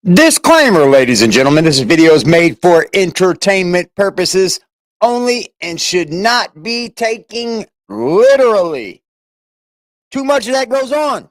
Disclaimer, ladies and gentlemen, this video is made for entertainment purposes only and should not be taken literally. Too much of that goes on.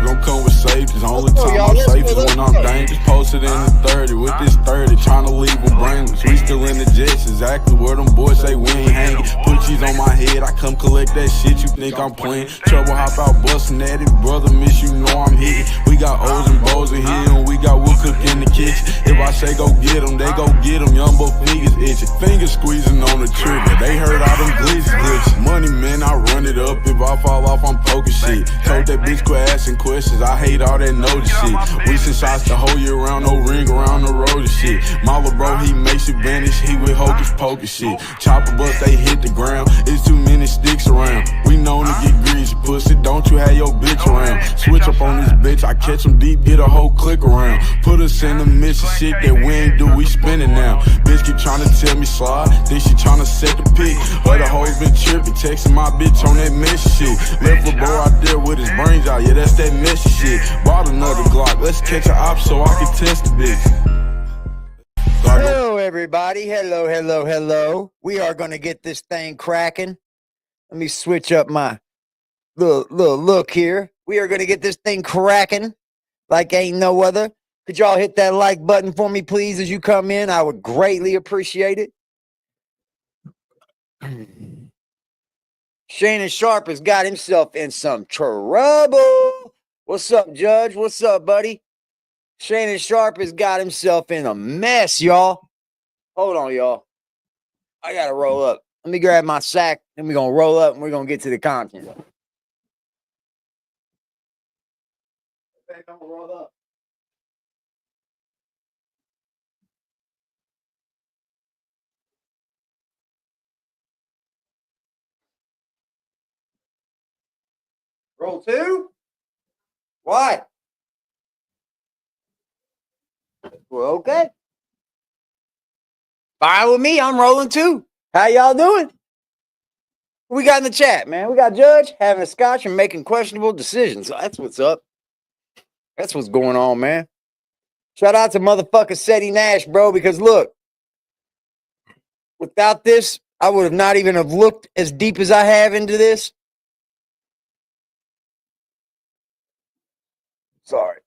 Don't come with safety. The only time I'm safe is when I'm dangerous. Posted in the 30 with this 30, trying to leave them brainless. We still in the jets, exactly where them boys say we ain't hanging. Put cheese on my head, I come collect that shit. You think I'm playing? Trouble hop out busting at it, brother. Miss you know I'm hitting. We got O's and Bo's in here, and we got wood cook in the kitchen. If I say go get them, they go get them. Young boy fingers itching, fingers squeezing on the trigger. They heard all them glitches. Money man, I run it up. If I fall off, I'm poking shit. Told that bitch quit asking questions. I hate all that notice shit. Recent shots the whole year round, no ring around the road and shit. My little bro, he makes you vanish. He with hocus pocus shit. Chopper bust, they hit the ground. It's too many sticks around. We known to get greasy, pussy. Don't you have your bitch around? Switch up on this bitch. I catch them deep, get a whole click around. Put us in the midst of shit that we ain't do. We spinning now. Bitch keep trying to tell me slide. Think she trying to set the pick. Other hoes been tripping, texting my bitch on that messy shit. Left the bro out there with his brains out. Yeah, that's that messy shit. Bought another Glock. Let's catch an op so I can test the bitch. Hello, everybody. Hello. We are going to get this thing cracking. Let me switch up my little look here. We are going to get this thing cracking like ain't no other. Could y'all hit that like button for me, please, as you come in? I would greatly appreciate it. Shannon Sharpe has got himself in some trouble. What's up, Judge? What's up, buddy? Shannon Sharpe has got himself in a mess, y'all. Hold on, y'all. I got to roll up. Let me grab my sack, and we're going to roll up, and we're going to get to the content. Roll up. Roll two? Why? Well, okay. Fine with me. I'm rolling too. How y'all doing? We got in the chat, man. We got Judge having a scotch and making questionable decisions. That's what's up. That's what's going on, man. Shout out to motherfucker Seti Nash, bro, because look, without this, I would have not even have looked as deep as I have into this. Sorry.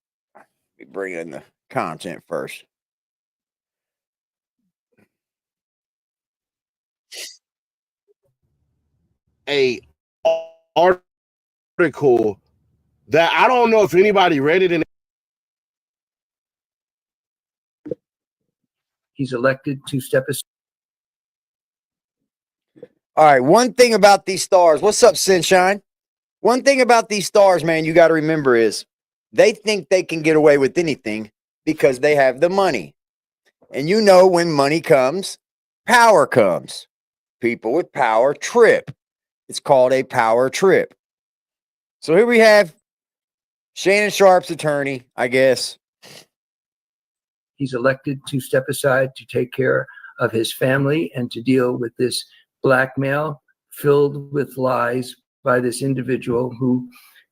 We bring in the content first. A article that I don't know if anybody read it. He's elected to step aside. All right, one thing about these stars. What's up, Sunshine? One thing about these stars, man, you got to remember is they think they can get away with anything because they have the money. And you know when money comes, power comes. People with power trip. It's called a power trip. So here we have Shannon Sharpe's attorney, I guess. He's elected to step aside to take care of his family and to deal with this blackmail filled with lies by this individual who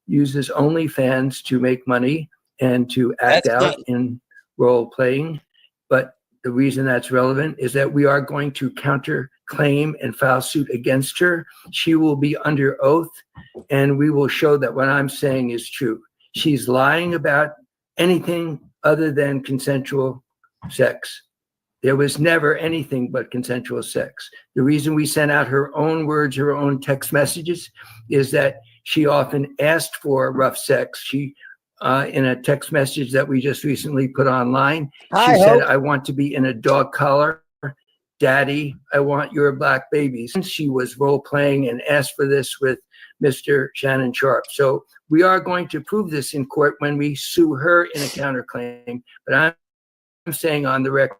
uses OnlyFans to make money and to act out in role playing. But the reason that's relevant is that we are going to counterclaim and file suit against her. She will be under oath, and we will show that what I'm saying is true. She's lying about anything other than consensual sex. There was never anything but consensual sex. The reason we sent out her own words, her own text messages, is that she often asked for rough sex. She, in a text message that we just recently put online, she said, I want to be in a dog collar. Daddy, I want your black babies. And she was role playing and asked for this with Mr. Shannon Sharpe. So we are going to prove this in court when we sue her in a counterclaim. But I'm saying on the record,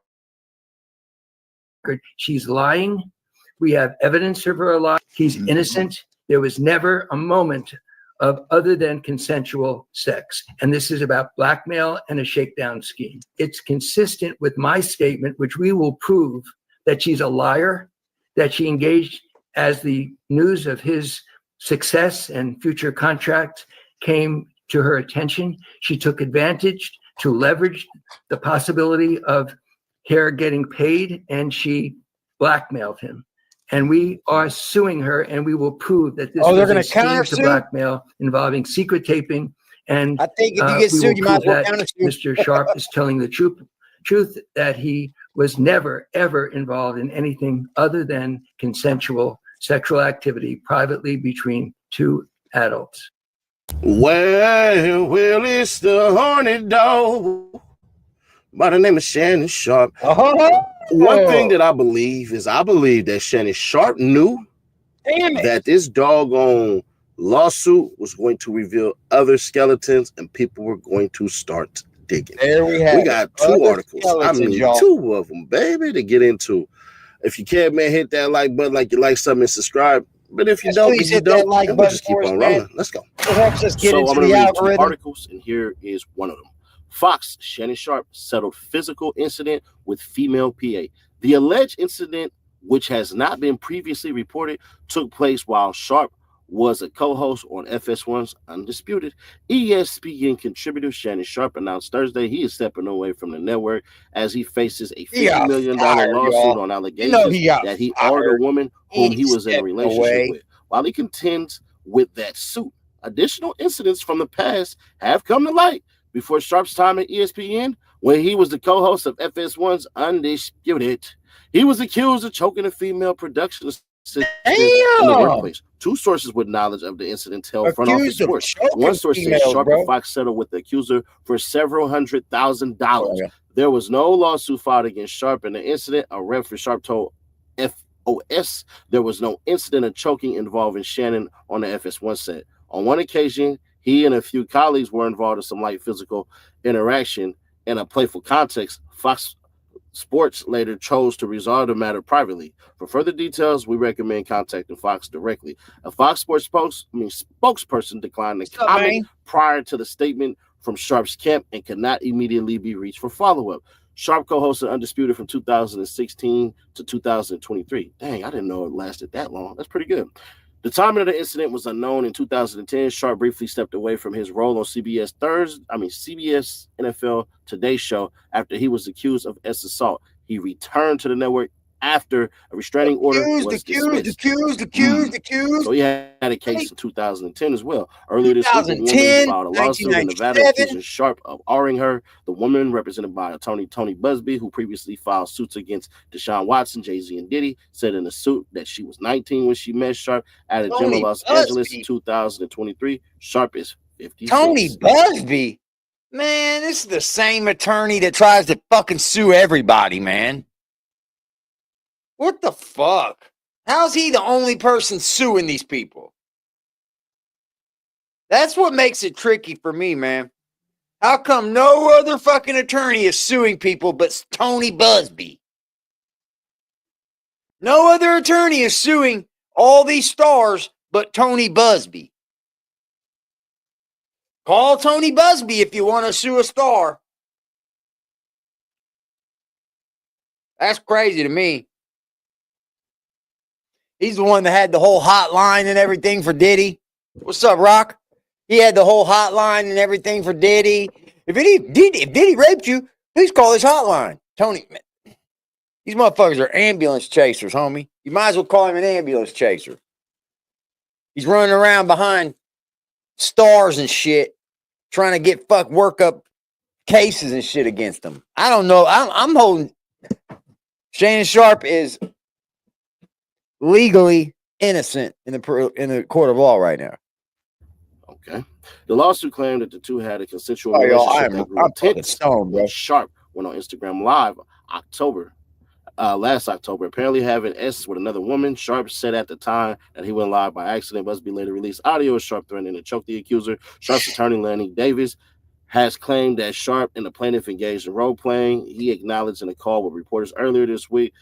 she's lying. We have evidence of her lie. He's innocent. There was never a moment of other than consensual sex. And this is about blackmail and a shakedown scheme. It's consistent with my statement, which we will prove, that she's a liar, that she engaged as the news of his success and future contracts came to her attention, she took advantage to leverage the possibility of Hare getting paid, and she blackmailed him. And we are suing her, and we will prove that this was a scheme to blackmail involving secret taping. And I think if you get sued, you might as well countersue. Mr. Sharpe is telling the truth that he was never, ever involved in anything other than consensual sexual activity privately between two adults. Well, it's the horny dog by the name of Shannon Sharpe. One thing that I believe that Shannon Sharpe knew that this doggone lawsuit was going to reveal other skeletons and people were going to start digging. There we have. We got two articles. I mean, y'all. Two of them, baby, to get into. If you can, man, hit that like button like you like something and subscribe. But if you don't, we'll just keep on rolling. Let's go. It helps us get into I'm gonna the read algorithm. two articles, and here is one of them. Fox, Shannon Sharpe settled physical incident with female PA. The alleged incident, which has not been previously reported, took place while Sharpe was a co-host on FS1's Undisputed. ESPN contributor Shannon Sharpe announced Thursday he is stepping away from the network as he faces a $50 million lawsuit on allegations that he ordered a woman whom he was in a relationship with. While he contends with that suit, additional incidents from the past have come to light. Before Sharpe's time at ESPN, when he was the co-host of FS1's Undisputed, he was accused of choking a female production assistant in the workplace. Two sources with knowledge of the incident tell Front Office Sports. One source says Sharpe and Fox settled with the accuser for several $100,000. There was no lawsuit filed against Sharpe in the incident. A rep for Sharpe told FOS there was no incident of choking involving Shannon on the FS1 set. On one occasion, he and a few colleagues were involved in some light physical interaction in a playful context. Fox Sports later chose to resolve the matter privately. For further details, we recommend contacting Fox directly. A Fox Sports spokesperson declined to comment prior to the statement from Sharpe's camp and could not immediately be reached for follow-up. Sharpe co-hosted Undisputed from 2016 to 2023. Dang, I didn't know it lasted that long. That's pretty good. The timing of the incident was unknown. In 2010, Sharpe briefly stepped away from his role on CBS NFL Today show after he was accused of assault. He returned to the network after a restraining order was dismissed. So he had a case in 2010 as well. Earlier this week, the woman filed a lawsuit in Nevada accusing Sharpe of R-ing her. The woman, represented by attorney Tony Busby, who previously filed suits against Deshaun Watson, Jay-Z, and Diddy, said in the suit that she was 19 when she met Sharpe at a gym in Los Angeles in 2023. Sharpe is 56. Tony Busby? Man, this is the same attorney that tries to fucking sue everybody, man. What the fuck? How's he the only person suing these people? That's what makes it tricky for me, man. How come no other fucking attorney is suing people but Tony Busby? No other attorney is suing all these stars but Tony Busby. Call Tony Busby if you want to sue a star. That's crazy to me. He's the one that had the whole hotline and everything for Diddy. What's up, Rock? He had the whole hotline and everything for Diddy. If Diddy raped you, please call this hotline. Tony, man, these motherfuckers are ambulance chasers, homie. You might as well call him an ambulance chaser. He's running around behind stars and shit, trying to get work up cases and shit against them. I don't know. I'm holding Shannon Sharpe is legally innocent in the court of law right now. Okay. The lawsuit claimed that the two had a consensual relationship that grew intense. Sharpe went on Instagram Live last October, apparently having S with another woman. Sharpe said at the time that he went live by accident. Busby later released audio of Sharpe threatening to choke the accuser. Sharpe's attorney, Lanny Davis, has claimed that Sharpe and the plaintiff engaged in role playing. He acknowledged in a call with reporters earlier this week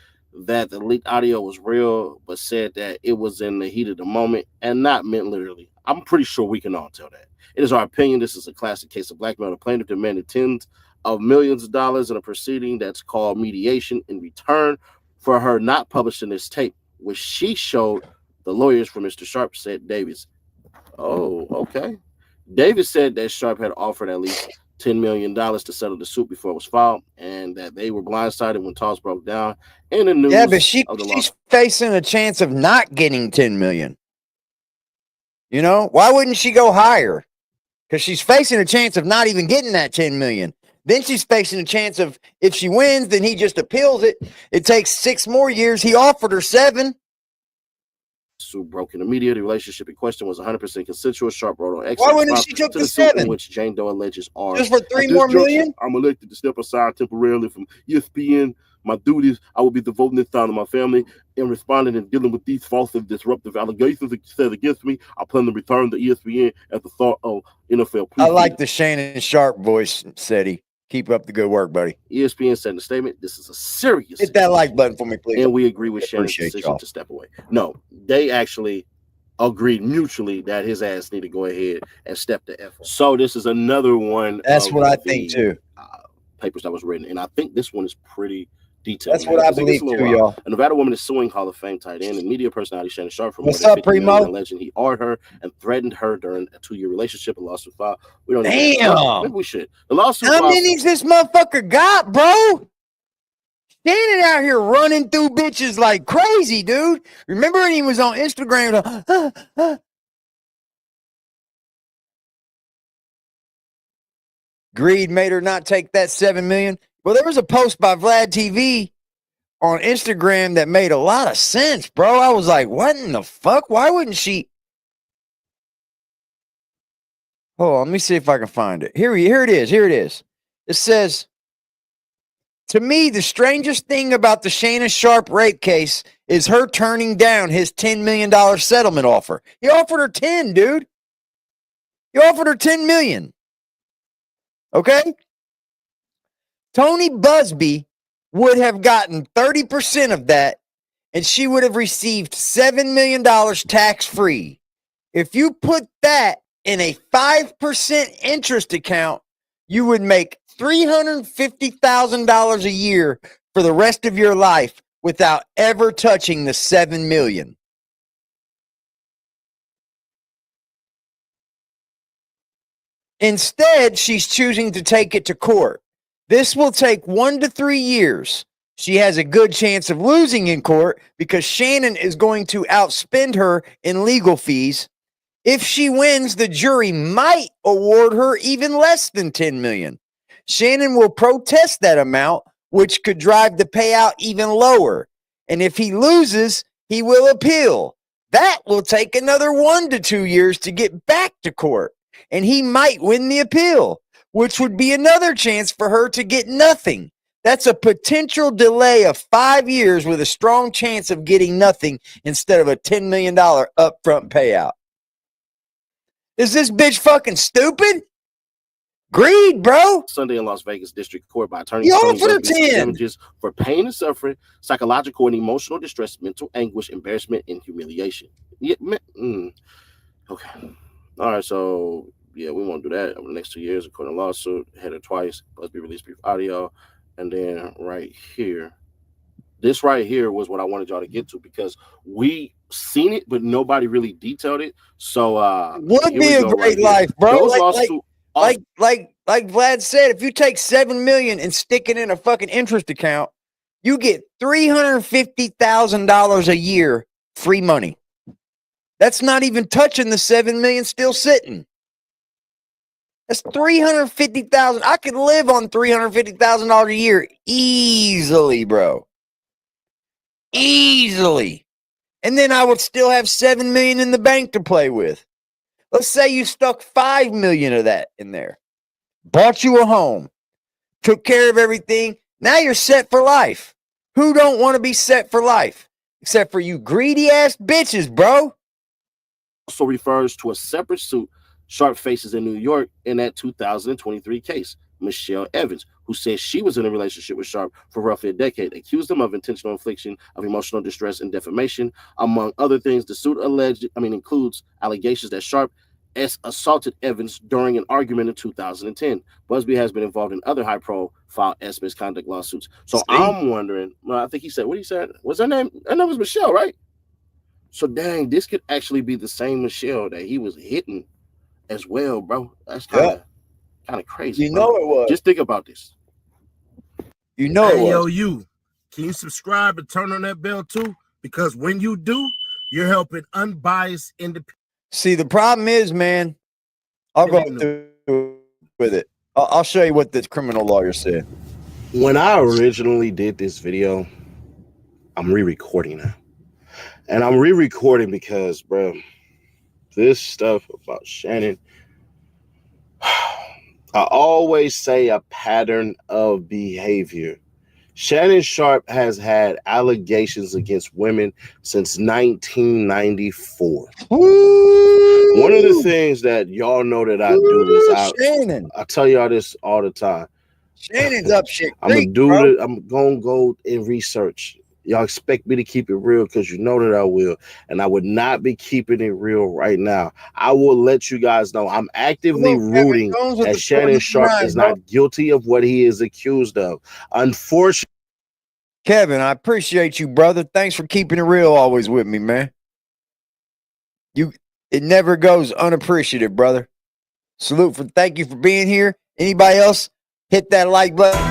that the leaked audio was real, but said that it was in the heat of the moment and not meant literally. I'm pretty sure we can all tell that. It is our opinion this is a classic case of blackmail. The plaintiff demanded tens of millions of dollars in a proceeding that's called mediation in return for her not publishing this tape, which she showed The lawyers for Mr. Sharpe said Davis. Oh, okay. Davis said that Sharpe had offered at least $10 million to settle the suit before it was filed, and that they were blindsided when talks broke down in the news. Yeah, but of the she's facing a chance of not getting 10 million. You know, why wouldn't she go higher? Because she's facing a chance of not even getting that 10 million. Then she's facing a chance of, if she wins, then he just appeals it. It takes 6 more years. He offered her 7. Suit broke in the media. The relationship in question was 100% consensual. Sharpe wrote on X. Why wouldn't she took the 7? In which Jane Doe alleges are just for 3 more million? I'm elected to step aside temporarily from ESPN. My duties, I will be devoting this time to my family and responding and dealing with these false and disruptive allegations said against me. I plan to return to ESPN at the thought of NFL. I like the Shannon Sharpe voice, said he. Keep up the good work, buddy. ESPN said in a statement, this is a serious hit that like button for me, please. And we agree with Shannon's decision to step away. No, they actually agreed mutually that his ass need to go ahead and step the F. So this is another one. That's what I think too. Papers that was written, and I think this one is pretty detailed. That's what I believe too, y'all. A Nevada woman is suing Hall of Fame tight end and media personality Shannon Sharpe for more than 50 million, alleging he outed her and threatened her during a 2-year relationship. A lawsuit filed. We don't. Damn. Maybe we should. The lawsuit. How many's this motherfucker got, bro? Standing out here running through bitches like crazy, dude. Remember when he was on Instagram? Greed made her not take that 7 million. Well, there was a post by Vlad TV on Instagram that made a lot of sense, bro. I was like, what in the fuck? Why wouldn't she? Hold on, let me see if I can find it. Here it is. Here it is. It says, to me, the strangest thing about the Shannon Sharpe rape case is her turning down his $10 million settlement offer. He offered her 10, dude. He offered her 10 million. Okay? Tony Busby would have gotten 30% of that, and she would have received $7 million tax-free. If you put that in a 5% interest account, you would make $350,000 a year for the rest of your life without ever touching the $7 million. Instead, she's choosing to take it to court. This will take 1 to 3 years. She has a good chance of losing in court because Shannon is going to outspend her in legal fees. If she wins, the jury might award her even less than $10 million. Shannon will protest that amount, which could drive the payout even lower. And if he loses, he will appeal. That will take another 1 to 2 years to get back to court. And he might win the appeal, which would be another chance for her to get nothing. That's a potential delay of 5 years with a strong chance of getting nothing instead of a $10 million upfront payout. Is this bitch fucking stupid? Greed, bro. Sunday in Las Vegas District Court by attorney damages for pain and suffering, psychological and emotional distress, mental anguish, embarrassment, and humiliation. Yeah, okay. All right, so yeah, we won't do that over the next 2 years. According to lawsuit, headed twice, must be released brief audio. And then right here, this right here was what I wanted y'all to get to because we seen it, but nobody really detailed it. So would be a great life, bro. Like Vlad said, if you take $7 million and stick it in a fucking interest account, you get $350,000 a year free money. That's not even touching the $7 million still sitting. That's $350,000. I could live on $350,000 a year easily, bro. Easily. And then I would still have $7 million in the bank to play with. Let's say you stuck $5 million of that in there. Bought you a home. Took care of everything. Now you're set for life. Who don't want to be set for life? Except for you greedy ass bitches, bro. Also refers to a separate suit Sharpe faces in New York in that 2023 case. Michelle Evans, who says she was in a relationship with Sharpe for roughly a decade, accused him of intentional infliction of emotional distress and defamation. Among other things, the suit includes allegations that Sharpe assaulted Evans during an argument in 2010. Busby has been involved in other high-profile misconduct lawsuits. So I'm wondering, well, I think he said, what he said? What's her name? Her name was Michelle, right? So dang, this could actually be the same Michelle that he was hitting as well, bro. That's kind of crazy, You bro. know it was. Just think about this. You know it Hey, yo, was. you. Can you subscribe and turn on that bell too? Because when you do, you're helping unbiased, independent. See, the problem is, man, I'll go through with it. I'll show you what this criminal lawyer said. When I originally did this video, I'm re-recording now. And I'm re-recording because, bro, this stuff about Shannon, I always say a pattern of behavior. Shannon Sharpe has had allegations against women since 1994. Ooh, One of the things that y'all know that I do is Shannon. I tell y'all this all the time. Shannon's up shit. I'm gonna do it. I'm gonna go and research. Y'all expect me to keep it real because you know that I will, and I would not be keeping it real right now. I will let you guys know I'm actively rooting that Shannon Sharpe is not guilty of what he is accused of. Unfortunately, Kevin, I appreciate you, brother. Thanks for keeping it real always with me, man. It never goes unappreciated, brother. Thank you for being here. Anybody else? Hit that like button.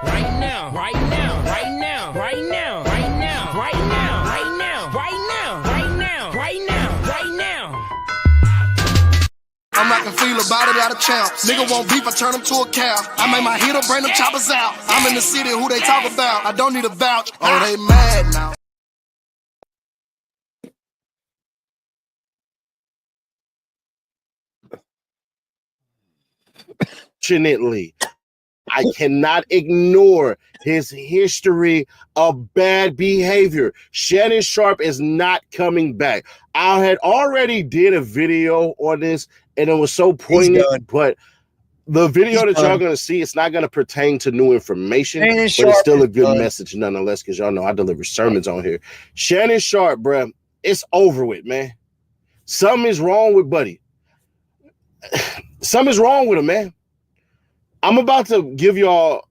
Right now, right now, right now, right now, right now, right now, right now, right now, right now, right now, right now. I'm rockin' feel about it out of champs. Nigga want beef, I turn him to a cow. I make my hitter bring them choppers out. I'm in the city, who they talk about? I don't need a vouch. Oh, they mad now. I cannot ignore his history of bad behavior. Shannon Sharpe is not coming back. I had already did a video on this, and it was so poignant, but the video that y'all going to see, it's not going to pertain to new information, but it's still a good message nonetheless, because y'all know I deliver sermons on here. Shannon Sharpe, bro, it's over with, man. Something is wrong with Buddy. Something is wrong with him, man. I'm about to give y'all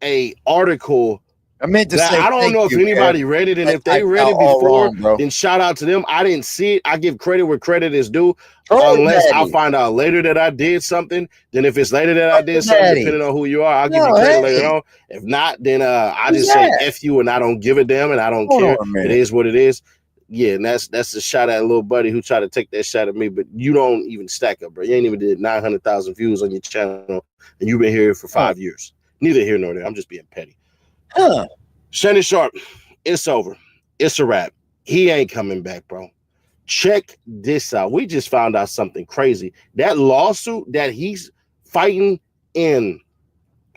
a article. I meant to say I don't know if anybody read it, and if they read it before, then shout out to them. I didn't see it. I give credit where credit is due, unless I find out later that I did something. Then if it's later that I did something, depending on who you are, I'll give you credit later on. If not, then I just say F you, and I don't give a damn, and I don't care. It is what it is. Yeah, and that's a shot at a little buddy who tried to take that shot at me, but you don't even stack up, bro. You ain't even did 900,000 views on your channel, and you've been here for 5 years. Neither here nor there. I'm just being petty. Shannon Sharpe, it's over. It's a wrap. He ain't coming back, bro. Check this out. We just found out something crazy. That lawsuit that he's fighting in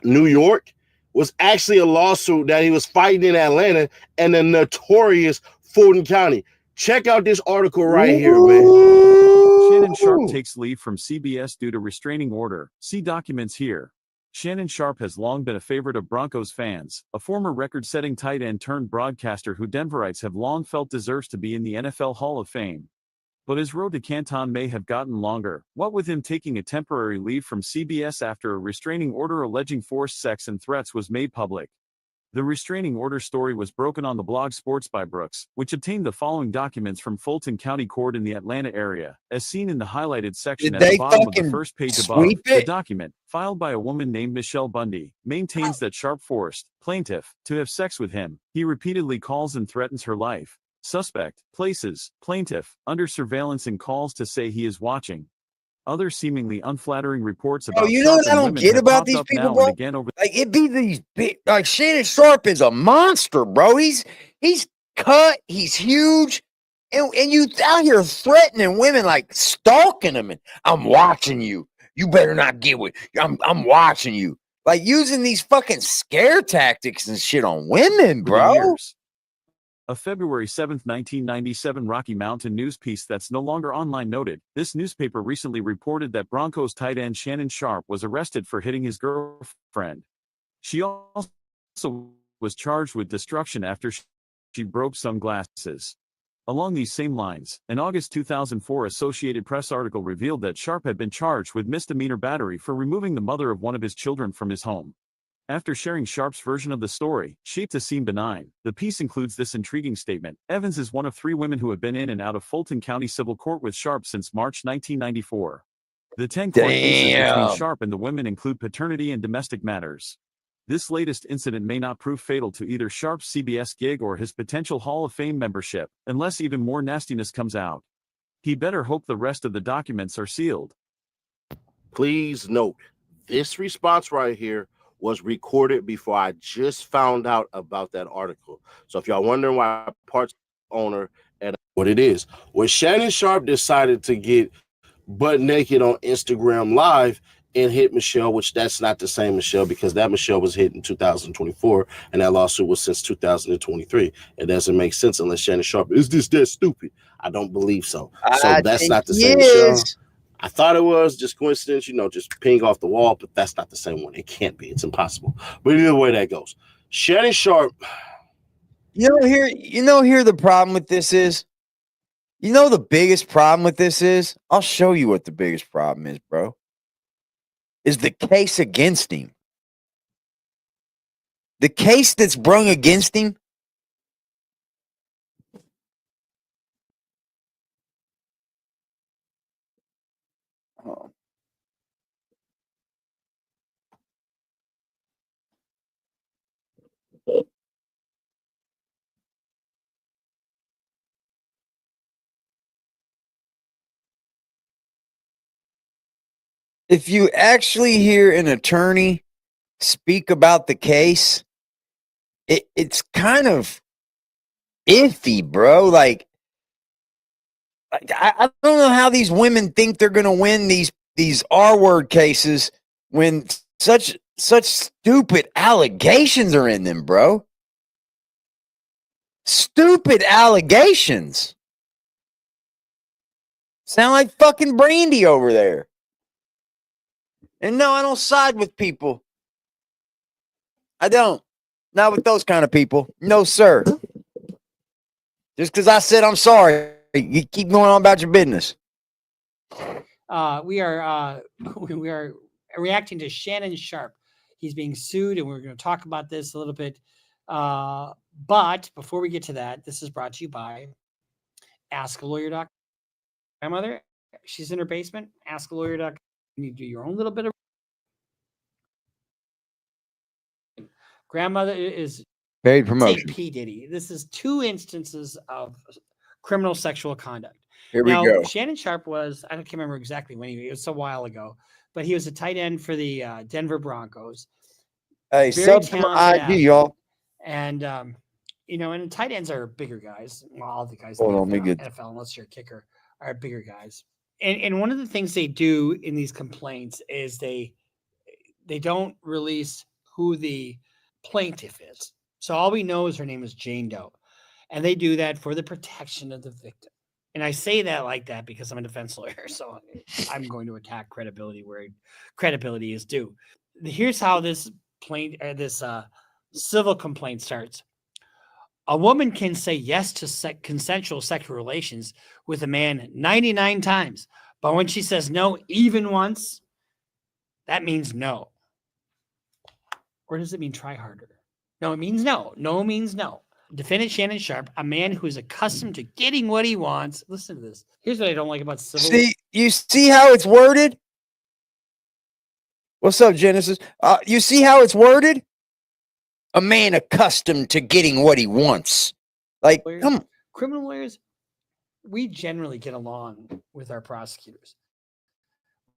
New York was actually a lawsuit that he was fighting in Atlanta and the notorious Fulton County. Check out this article right here, man. Shannon Sharpe takes leave from CBS due to restraining order. See documents here. Shannon Sharpe has long been a favorite of Broncos fans, a former record-setting tight end turned broadcaster who Denverites have long felt deserves to be in the NFL Hall of Fame. But his road to Canton may have gotten longer, what with him taking a temporary leave from CBS after a restraining order alleging forced sex and threats was made public. The restraining order story was broken on the blog Sports by Brooks, which obtained the following documents from Fulton County Court in the Atlanta area, as seen in the highlighted section at the bottom of the first page above. The document, filed by a woman named Michelle Bundy, maintains that Sharpe forced plaintiff to have sex with him. He repeatedly calls and threatens her life. Suspect places plaintiff under surveillance and calls to say he is watching. Other seemingly unflattering reports about you know what I don't get about these people, bro? Like it be these big, like Shannon Sharpe is a monster, bro. He's cut, he's huge, and you out here threatening women, like stalking them, and I'm watching you. You better not get with. I'm watching you, like using these fucking scare tactics and shit on women, bro. A February 7, 1997 Rocky Mountain News piece that's no longer online noted, this newspaper recently reported that Broncos tight end Shannon Sharpe was arrested for hitting his girlfriend. She also was charged with destruction after she broke sunglasses. Along these same lines, an August 2004 Associated Press article revealed that Sharpe had been charged with misdemeanor battery for removing the mother of one of his children from his home. After sharing Sharpe's version of the story, shaped to seem benign, the piece includes this intriguing statement. Evans is one of 3 women who have been in and out of Fulton County Civil Court with Sharpe since March 1994. The 10 court cases between Sharpe and the women include paternity and domestic matters. This latest incident may not prove fatal to either Sharpe's CBS gig or his potential Hall of Fame membership, unless even more nastiness comes out. He better hope the rest of the documents are sealed. Please note, this response right here was recorded before I just found out about that article. So if y'all wondering why parts owner and what it is, when Shannon Sharpe decided to get butt naked on Instagram Live and hit Michelle, which that's not the same Michelle, because that Michelle was hit in 2024 and that lawsuit was since 2023. It doesn't make sense unless Shannon Sharpe is this that stupid. I don't believe so. So that's not the same Michelle. I thought it was just coincidence, just ping off the wall, but that's not the same one. It can't be. It's impossible. But either way that goes, Shannon Sharpe. Here the problem with this is. The biggest problem with this is. I'll show you what the biggest problem is, bro. Is the case against him. The case that's brung against him. If you actually hear an attorney speak about the case, it's kind of iffy, bro. Like I don't know how these women think they're going to win these R-word cases when such stupid allegations are in them, bro. Stupid allegations. Sound like fucking Brandy over there. And no, I don't side with people. I don't. Not with those kind of people. No, sir. Just because I said I'm sorry, you keep going on about your business. We are reacting to Shannon Sharpe. He's being sued, and we're going to talk about this a little bit. But before we get to that, this is brought to you by AskALawyer.com. Grandmother, she's in her basement. AskALawyer.com. You need to do your own little bit of. Grandmother is paid promotion. P. Diddy. This is 2 instances of criminal sexual conduct. Here we go. Shannon Sharpe was, I can't remember exactly when it was a while ago, but he was a tight end for the Denver Broncos. Hey, sub to my IG, y'all. And, and tight ends are bigger guys. Well, all the guys Hold in on, the good. NFL, unless you're a kicker, are bigger guys. And one of the things they do in these complaints is they don't release who the plaintiff is. So all we know is her name is Jane Doe. And they do that for the protection of the victim. And I say that like that because I'm a defense lawyer. So I'm going to attack credibility where credibility is due. Here's how this civil complaint starts. A woman can say yes to consensual sexual relations with a man 99 times. But when she says no even once, that means no. Or does it mean try harder? No, it means no. No means no. Defendant Shannon Sharpe, a man who is accustomed to getting what he wants. Listen to this. Here's what I don't like about civil. You see how it's worded? What's up, Genesis? You see how it's worded? A man accustomed to getting what he wants. Like, come on. Criminal lawyers, we generally get along with our prosecutors.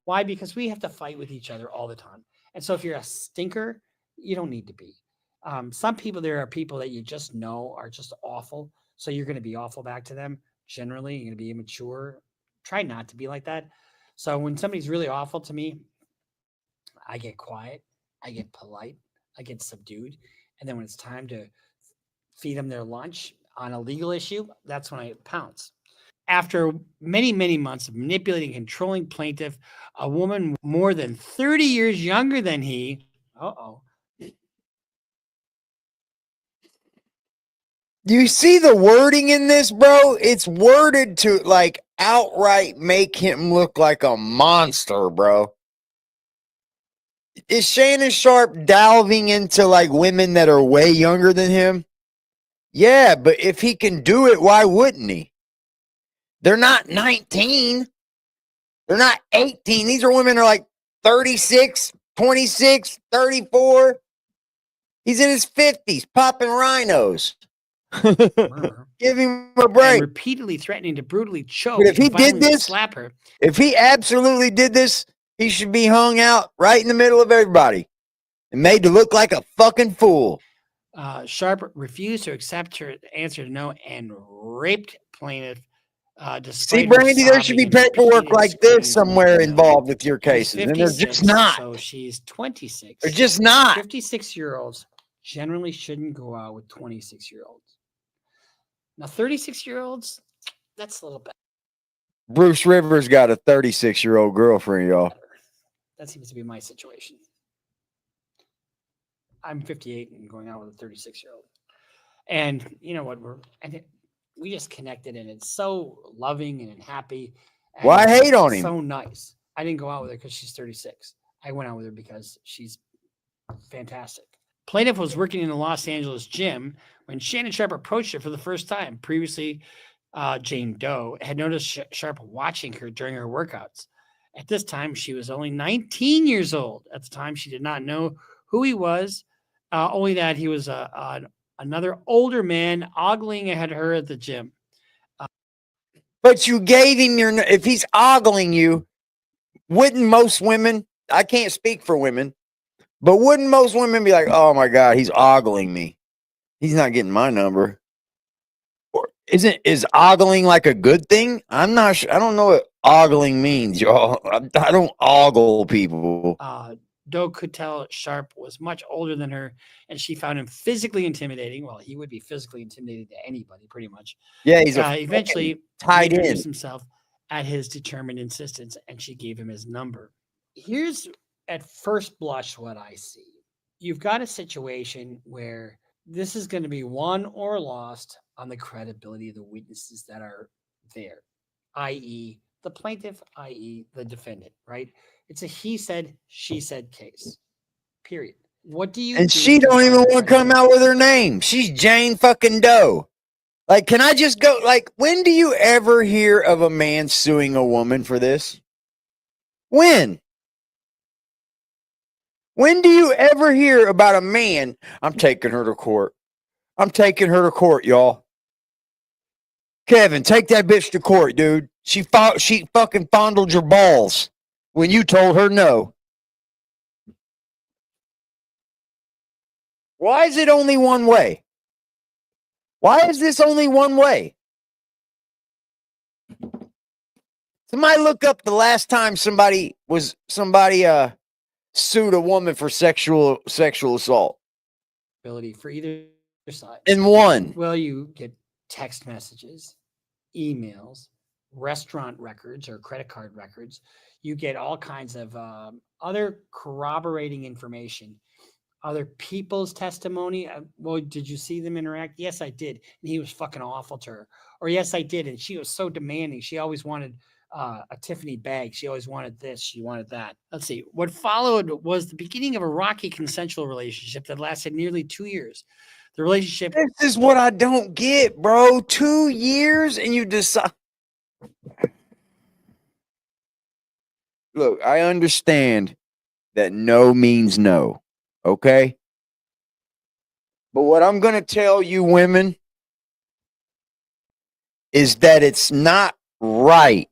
Why? Because we have to fight with each other all the time. And so if you're a stinker, you don't need to be. Some people, there are people that you just know are just awful. So you're going to be awful back to them. Generally, you're going to be immature. Try not to be like that. So when somebody's really awful to me, I get quiet. I get polite. I get subdued. And then when it's time to feed them their lunch on a legal issue, that's when I pounce. After many, many months of manipulating and controlling plaintiff, a woman more than 30 years younger than he, You see the wording in this, bro? It's worded to like outright make him look like a monster, bro. Is Shannon Sharpe delving into like women that are way younger than him? Yeah, but if he can do it, why wouldn't he? They're not 19. They're not 18. These are women that are like 36, 26, 34. He's in his 50s, popping rhinos. Give him a break. And repeatedly threatening to brutally choke. But if he and did violently this, slap her. if he absolutely did this, he should be hung out right in the middle of everybody and made to look like a fucking fool. Sharpe refused to accept her answer to no and raped plaintiff. See, Brandy, there should be paperwork like this somewhere involved with your cases, and they're just not. So she's 26. They're just not. 56-year-olds generally shouldn't go out with 26-year-olds. Now, 36-year-olds, that's a little better. Bruce Rivers got a 36-year-old girlfriend, y'all. That seems to be my situation. I'm 58 and going out with a 36-year-old. And you know what? We just connected, and it's so loving and happy. And well, I hate on him. So nice. I didn't go out with her because she's 36. I went out with her because she's fantastic. Plaintiff was working in a Los Angeles gym when Shannon Sharpe approached her for the first time. Previously, Jane Doe had noticed Sharpe watching her during her workouts. At this time, she was only 19 years old. At the time, she did not know who he was, only that he was another older man ogling at her at the gym. But you gave him your, if he's ogling you, wouldn't most women, I can't speak for women, but wouldn't most women be like, oh my God, he's ogling me. He's not getting my number. Or is ogling like a good thing? I'm not sure. I don't know what ogling means, y'all. I don't ogle people. Doe could tell Sharpe was much older than her, and she found him physically intimidating. Well, he would be physically intimidated to anybody, pretty much. Yeah, he's eventually tied in himself at his determined insistence, and she gave him his number. Here's at first blush what I see. You've got a situation where this is going to be won or lost on the credibility of the witnesses that are there, i.e., the plaintiff, i.e., the defendant, right? It's a he said, she said case. Period. What do you And she don't even want to come out with her name. She's Jane fucking Doe. Like, can I just go? Like, when do you ever hear of a man suing a woman for this? When? When do you ever hear about a man? I'm taking her to court. I'm taking her to court, y'all. Kevin, take that bitch to court, dude. She fucking fondled your balls when you told her no. Why is it only one way? Why is this only one way? Somebody look up the last time somebody sued a woman for sexual assault. Ability for either side. And won. Well, you get text messages, emails, restaurant records or credit card records. You get all kinds of other corroborating information, other people's testimony. Well, did you see them interact? Yes, I did. And he was fucking awful to her. Or yes, I did. And she was so demanding. She always wanted a Tiffany bag. She always wanted this. She wanted that. Let's see. What followed was the beginning of a rocky consensual relationship that lasted nearly 2 years. The relationship. This is what I don't get, bro. 2 years and you decide. Look, I understand that no means no. Okay? But what I'm going to tell you women is that it's not right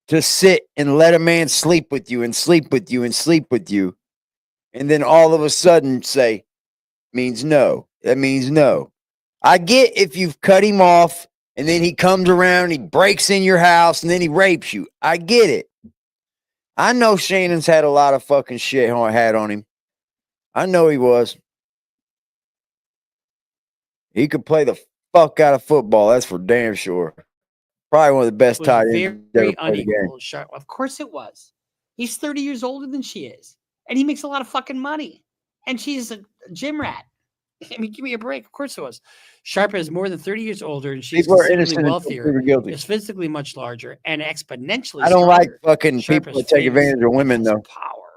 to sit and let a man sleep with you and sleep with you and sleep with you, and then all of a sudden say, means no. That means no. I get if you've cut him off and then he comes around, he breaks in your house, and then he rapes you. I get it. I know Shannon's had a lot of fucking shit had on him. I know he was. He could play the fuck out of football. That's for damn sure. Probably one of the best tight ends. Very unequal. Sharp. Of course it was. He's 30 years older than she is. And he makes a lot of fucking money. And she's a gym rat. I mean, give me a break. Of course it was. Sharpe is more than 30 years older, and she's considerably wealthier, is physically much larger, and exponentially I don't stronger. like fucking Sharpe people that take advantage of women, though. Power.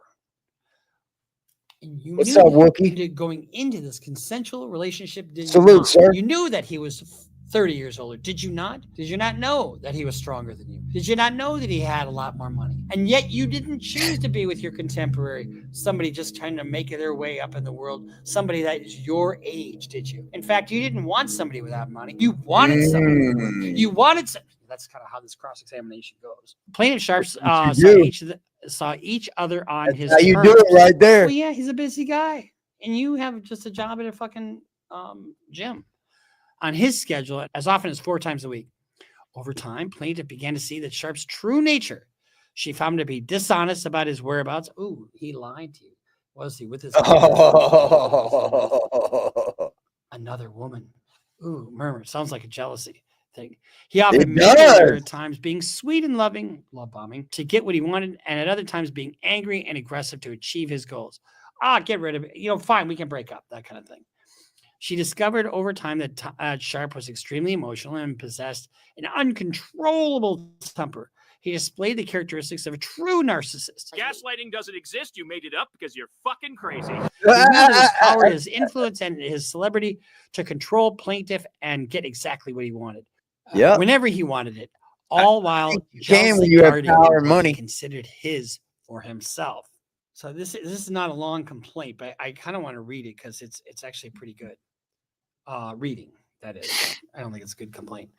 And you What's knew up, that Wookie? going into this consensual relationship, did you Salute, not? sir. You knew that he was 30 years older. Did you not? Did you not know that he was stronger than you? Did you not know that he had a lot more money? And yet you didn't choose to be with your contemporary, somebody just trying to make their way up in the world, somebody that is your age, did you? In fact, you didn't want somebody without money. You wanted somebody with money. You wanted some. That's kind of how this cross-examination goes. Plaintiff Sharps saw each other on his How you terms. do it right there. Well, yeah, he's a busy guy, and you have just a job at a fucking gym. On his schedule, as often as 4 times a week. Over time, plaintiff began to see that Sharpe's true nature. She found him to be dishonest about his whereabouts. Ooh, he lied to you. Was he with his another woman? Ooh, murmur. Sounds like a jealousy thing. He often made her at times being sweet and loving, love bombing, to get what he wanted, and at other times being angry and aggressive to achieve his goals. Get rid of it. Fine, we can break up, that kind of thing. She discovered over time that Sharpe was extremely emotional and possessed an uncontrollable temper. He displayed the characteristics of a true narcissist. Gaslighting doesn't exist. You made it up because you're fucking crazy. He wielded his power, his influence, and his celebrity to control plaintiff and get exactly what he wanted. Yeah. Whenever he wanted it, all while you can when you have power and money. Considered his for himself. So this is not a long complaint, but I kind of want to read it because it's actually pretty good. Reading, that is. I don't think it's a good complaint.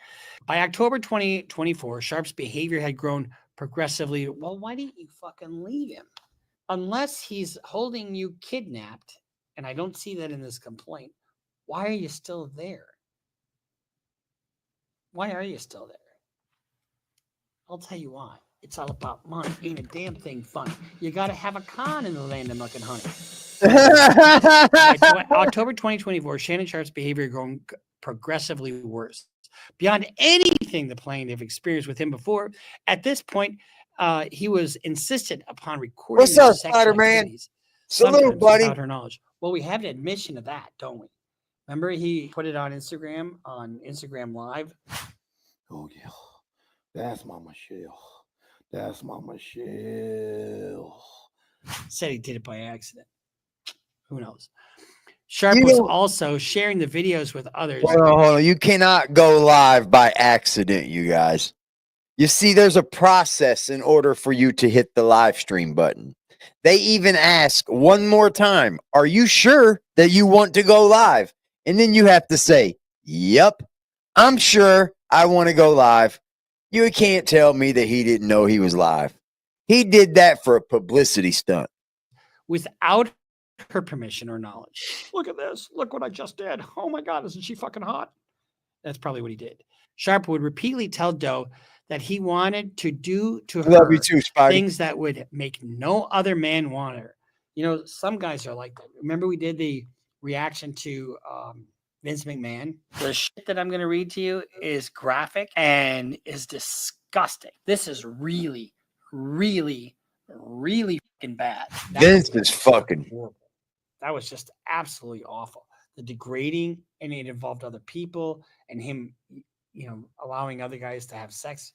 By October 2024, Sharpe's behavior had grown progressively. Well, why didn't you fucking leave him? Unless he's holding you kidnapped, and I don't see that in this complaint, why are you still there? Why are you still there? I'll tell you why. It's all about money. Ain't a damn thing funny. You got to have a con in the land of milk and honey. By October 2024, Shannon Sharpe's behavior grown progressively worse. Beyond anything the plaintiff experienced with him before, at this point, he was insistent upon recording What's up, sexual Spider-Man? activities, Salute, buddy. without her knowledge. Well, we have an admission of that, don't we? Remember he put it on Instagram Live? Oh, yeah. That's my Michelle. That's my Michelle. Said he did it by accident. Who knows? Sharpe was also sharing the videos with others. Hold on. You cannot go live by accident, you guys. You see, there's a process in order for you to hit the live stream button. They even ask one more time, are you sure that you want to go live? And then you have to say, yep, I'm sure I want to go live. You can't tell me that he didn't know he was live. He did that for a publicity stunt. Without her permission or knowledge. Look at this. Look what I just did. Oh my God, isn't she fucking hot? That's probably what he did. Sharpe would repeatedly tell Doe that he wanted to do to her Love you too, Spidey. things that would make no other man want her. Some guys are like that. Remember we did the reaction to Vince McMahon? The shit that I'm going to read to you is graphic and is disgusting. This is really, really, really fucking bad. Vince is fucking horrible. That was just absolutely awful. The degrading, and it involved other people, and him, allowing other guys to have sex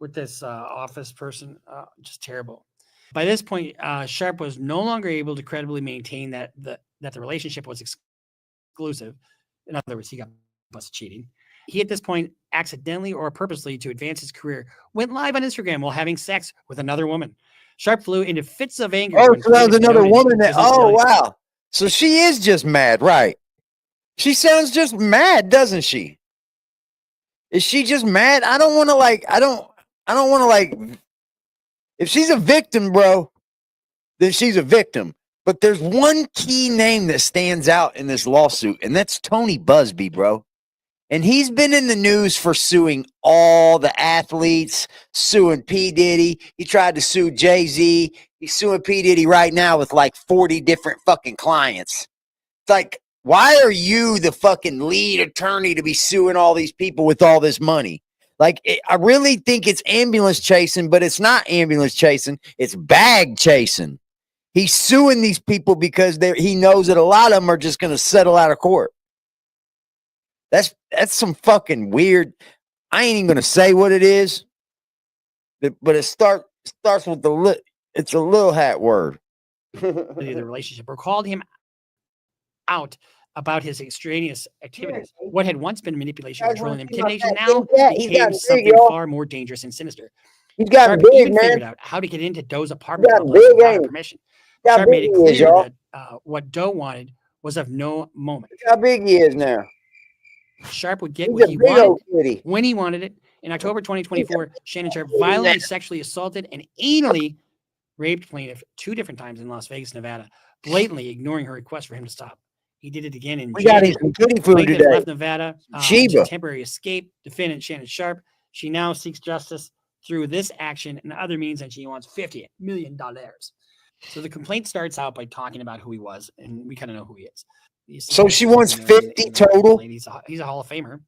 with this office person. Just terrible. By this point, Sharpe was no longer able to credibly maintain that the relationship was exclusive. In other words, he got busted cheating. He, at this point, accidentally or purposely to advance his career, went live on Instagram while having sex with another woman. Sharpe flew into fits of anger. Oh, so that was another woman that. Oh, wow. So she is just mad, right? She sounds just mad, doesn't she? Is she just mad? I don't want to if she's a victim, bro, then she's a victim. But there's one key name that stands out in this lawsuit, and that's Tony Busby, bro. And he's been in the news for suing all the athletes, suing P. Diddy. He tried to sue Jay-Z. He's suing P. Diddy right now with like 40 different fucking clients. It's like, why are you the fucking lead attorney to be suing all these people with all this money? Like, I really think it's ambulance chasing, but it's not ambulance chasing. It's bag chasing. He's suing these people because he knows that a lot of them are just going to settle out of court. That's some fucking weird. I ain't even going to say what it is, but it starts with it's a little hat word. of the relationship or called him out about his extraneous activities. What had once been manipulation, control, and intimidation now became something far more dangerous and sinister. He's gotten Sharpe big, even man. figured out how to get into Doe's apartment got complex big, without her ain't he? permission. How Sharpe made big it he is, clear y'all. that what Doe wanted was of no moment. Look how big he is now. Sharpe would get He's what a he big wanted old kitty. when he wanted it. In October 2024, Shannon Sharpe violently sexually assaulted and anally raped plaintiff 2 different times in Las Vegas, Nevada, blatantly ignoring her request for him to stop. He did it again in We got him January. some kitty food Plaintiff today. left Nevada to Sheba. temporary escape. Defendant Shannon Sharpe. She now seeks justice through this action and other means, and she wants $50 million. So the complaint starts out by talking about who he was, and we kind of know who he is. So she wants 50 total? He's a Hall of Famer.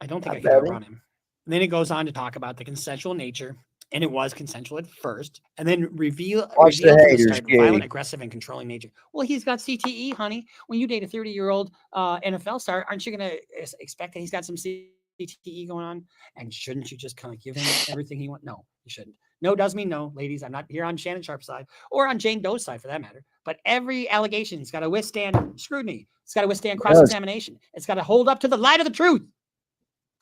I don't think I can bet him. outrun him. And then it goes on to talk about the consensual nature, and it was consensual at first, and then reveal Watch the from the haters, start violent, Katie. aggressive, and controlling nature. Well, he's got CTE, honey. When you date a 30-year-old NFL star, aren't you going to expect that he's got some CTE going on? And shouldn't you just kind of give him everything he wants? No, you shouldn't. No does mean no, ladies. I'm not here on Shannon Sharpe's side or on Jane Doe's side for that matter. But every allegation's got to withstand scrutiny. It's got to withstand cross-examination. It's got to hold up to the light of the truth.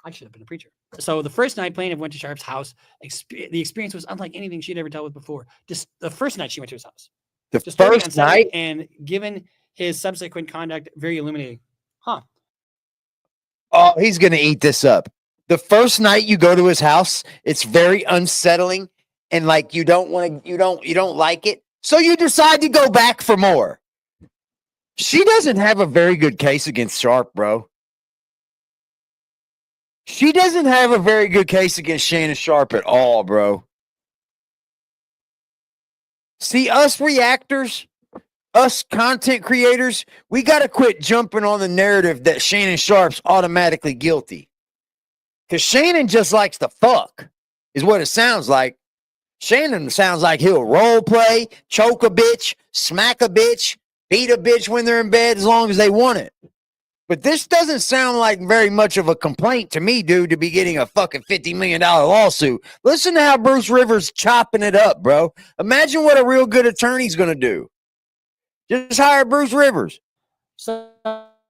I should have been a preacher. So the first night plaintiff went to Sharpe's house. The experience was unlike anything she'd ever dealt with before. Just the first night she went to his house. The Disturbing, first unsettling, night? and given his subsequent conduct, very illuminating. Huh. Oh, he's going to eat this up. The first night you go to his house, it's very unsettling and like you don't like it. So you decide to go back for more. She doesn't have a very good case against Sharpe, bro. She doesn't have a very good case against Shannon Sharpe at all, bro. See, us reactors, us content creators, we got to quit jumping on the narrative that Shannon Sharpe's automatically guilty. Because Shannon just likes to fuck, is what it sounds like. Shannon sounds like he'll role play, choke a bitch, smack a bitch, beat a bitch when they're in bed as long as they want it. But this doesn't sound like very much of a complaint to me, dude, to be getting a fucking $50 million lawsuit. Listen to how Bruce Rivers chopping it up, bro. Imagine what a real good attorney's going to do. Just hire Bruce Rivers. So,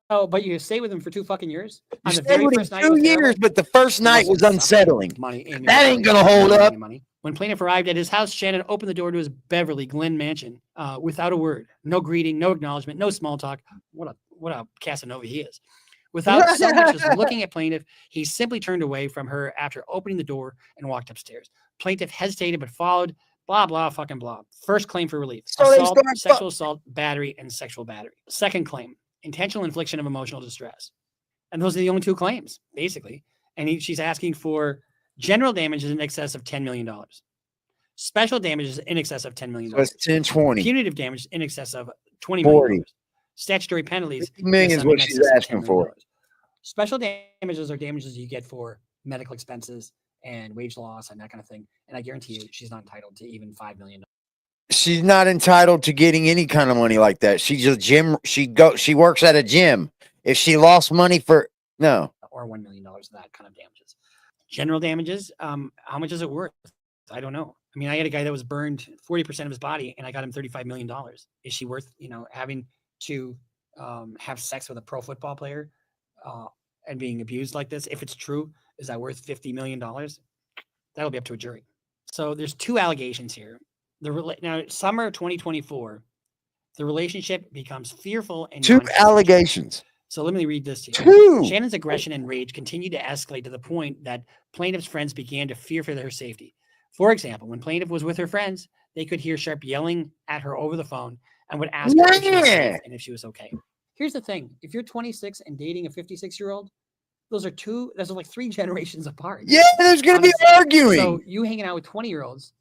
but you stay with him for 2 fucking years? You stayed with him 2 years, but the first night was unsettling. That ain't going to hold up. When plaintiff arrived at his house, Shannon opened the door to his Beverly Glen mansion without a word. No greeting, no acknowledgement, no small talk. What a Casanova he is. Without so much as looking at plaintiff, he simply turned away from her after opening the door and walked upstairs. Plaintiff hesitated but followed, blah, blah, fucking blah. First claim for relief. Assault, sexual assault, battery, and sexual battery. Second claim, intentional infliction of emotional distress. And those are the only 2 claims, basically. And she's asking for general damages in excess of $10 million. Special damages in excess of $10 million. So it's 10-20. Punitive damages in excess of $20 40. million. Statutory penalties. $50 million is what she's asking for. Special damages are damages you get for medical expenses and wage loss and that kind of thing. And I guarantee you, she's not entitled to even $5 million. She's not entitled to getting any kind of money like that. She's a gym. She works at a gym. If she lost money for no or $1 million of that kind of damages. General damages. How much is it worth? I don't know. I mean, I had a guy that was burned 40% of his body, and I got him $35 million. Is she worth having to have sex with a pro football player and being abused like this? If it's true, is that worth $50 million? That'll be up to a jury. So there's 2 allegations here. Now, summer 2024, the relationship becomes fearful and 2 allegations. So let me read this to 2. you. Shannon's aggression and rage continued to escalate to the point that plaintiff's friends began to fear for their safety. For example, when plaintiff was with her friends, they could hear Sharpe yelling at her over the phone and would ask her if she was safe and if she was okay. Here's the thing. If you're 26 and dating a 56-year-old, those are like 3 generations apart. Yeah, there's going to be arguing. So you hanging out with 20-year-olds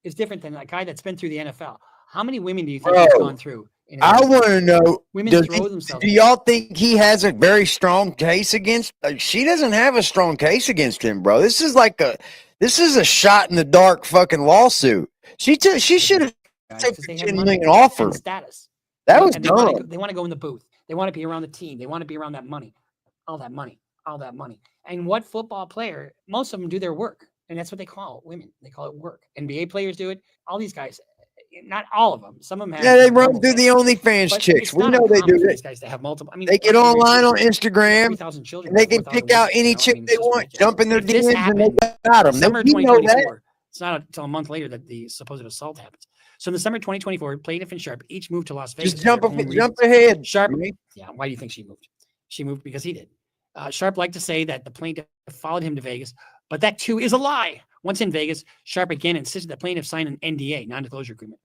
is different than a guy that's been through the NFL. How many women do you think he's gone through? I want to know, women throw themselves. Do y'all think he has a very strong case against? She doesn't have a strong case against him, bro. This is a shot in the dark fucking lawsuit. She should have taken $10 million offer. Status. That was dumb. They want to go in the booth. They want to be around the team. They want to be around that money, all that money. And what football player? Most of them do their work, and that's what they call women. They call it work. NBA players do it. All these guys. not all of them. Some of them have. Yeah, they run through the OnlyFans but chicks. it's We not know they uncommon do for that. these guys to have multiple. I mean, They get like, online on 3,000 Instagram children. and they can 4,000 pick out women, any you know? I chick mean, they it's just want, ridiculous. jump in their If this DMs, and happened they got them. December We know that. 2024, it's not until a month later that the supposed assault happens. So in December 2024, plaintiff and Sharpe each moved to Las Vegas. Just for their jump own jump reasons. ahead. Sharpe, I mean, yeah. Why do you think she moved? She moved because he did. Sharpe liked to say that the plaintiff followed him to Vegas, but that too is a lie. Once in Vegas, Sharpe again insisted the plaintiff sign an NDA, non-disclosure agreement.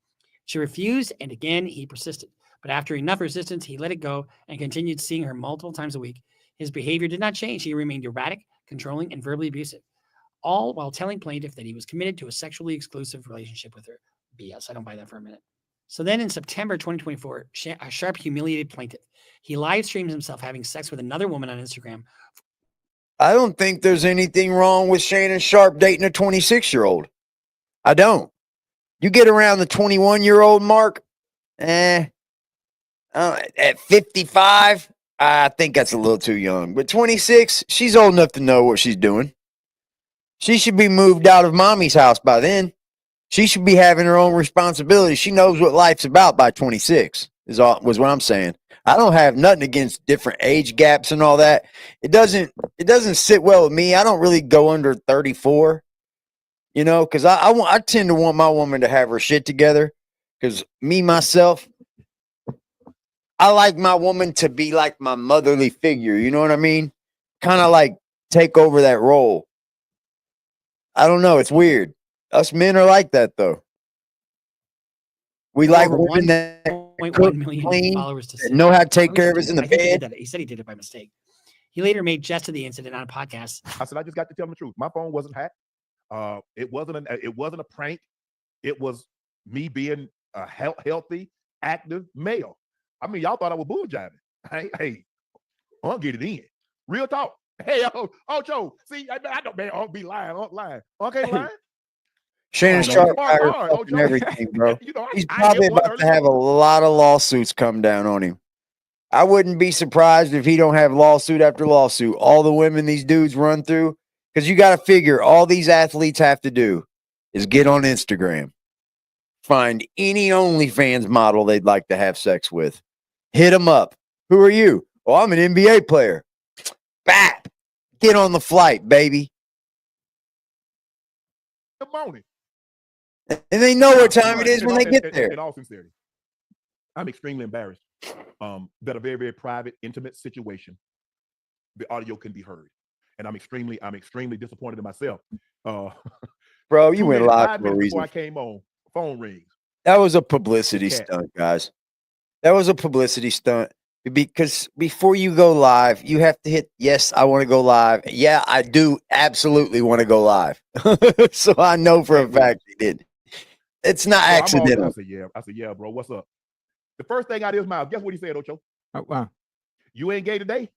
She refused, and again he persisted. But after enough resistance, he let it go and continued seeing her multiple times a week. His behavior did not change. He remained erratic, controlling, and verbally abusive, all while telling plaintiff that he was committed to a sexually exclusive relationship with her. BS. I don't buy that for a minute. So then in September 2024, Sharpe humiliated plaintiff. He live streams himself having sex with another woman on Instagram. I don't think there's anything wrong with Shannon Sharpe dating a 26-year-old. I don't. You get around the 21-year-old mark, at 55, I think that's a little too young. But 26, she's old enough to know what she's doing. She should be moved out of mommy's house by then. She should be having her own responsibility. She knows what life's about by 26, was what I'm saying. I don't have nothing against different age gaps and all that. It doesn't sit well with me. I don't really go under 34, you know, because I tend to want my woman to have her shit together. Because me, myself, I like my woman to be like my motherly figure. You know what I mean? Kind of like take over that role. I don't know. It's weird. Us men are like that, though. We like women that 1.1 million clean, followers to that know how to take care of us in the I think he did bed. that. He said he did it by mistake. He later made jest of the incident on a podcast. I said, I just got to tell him the truth. My phone wasn't hacked. It wasn't a prank. It was me being a healthy, active male. I mean, y'all thought I was bull jiving. Hey, I'll get it in. Real talk. Hey, Joe. See, I don't, man, I'll be lying. I'm lying. Okay, lying. Shannon Sharpe and everything, bro. You know, He's probably about to have a lot of lawsuits come down on him. I wouldn't be surprised if he don't have lawsuit after lawsuit. All the women these dudes run through, because you got to figure all these athletes have to do is get on Instagram, find any OnlyFans model they'd like to have sex with, hit them up. Who are you? Oh, I'm an NBA player. Bap! Get on the flight, baby. Good morning. And they know what time it is when they get there. In all sincerity, I'm extremely embarrassed that a very, very private, intimate situation, the audio can be heard. And I'm extremely disappointed in myself. Bro, you went live 5 for a minutes reason. before I came on, phone rings. That was a publicity stunt, guys. That was a publicity stunt. Because before you go live, you have to hit, yes, I want to go live. Yeah, I do absolutely want to go live. So I know for a fact he did. It's not accidental. I said, yeah, bro, what's up? The first thing out of his mouth, guess what he said, Ocho? Oh, wow. You ain't gay today?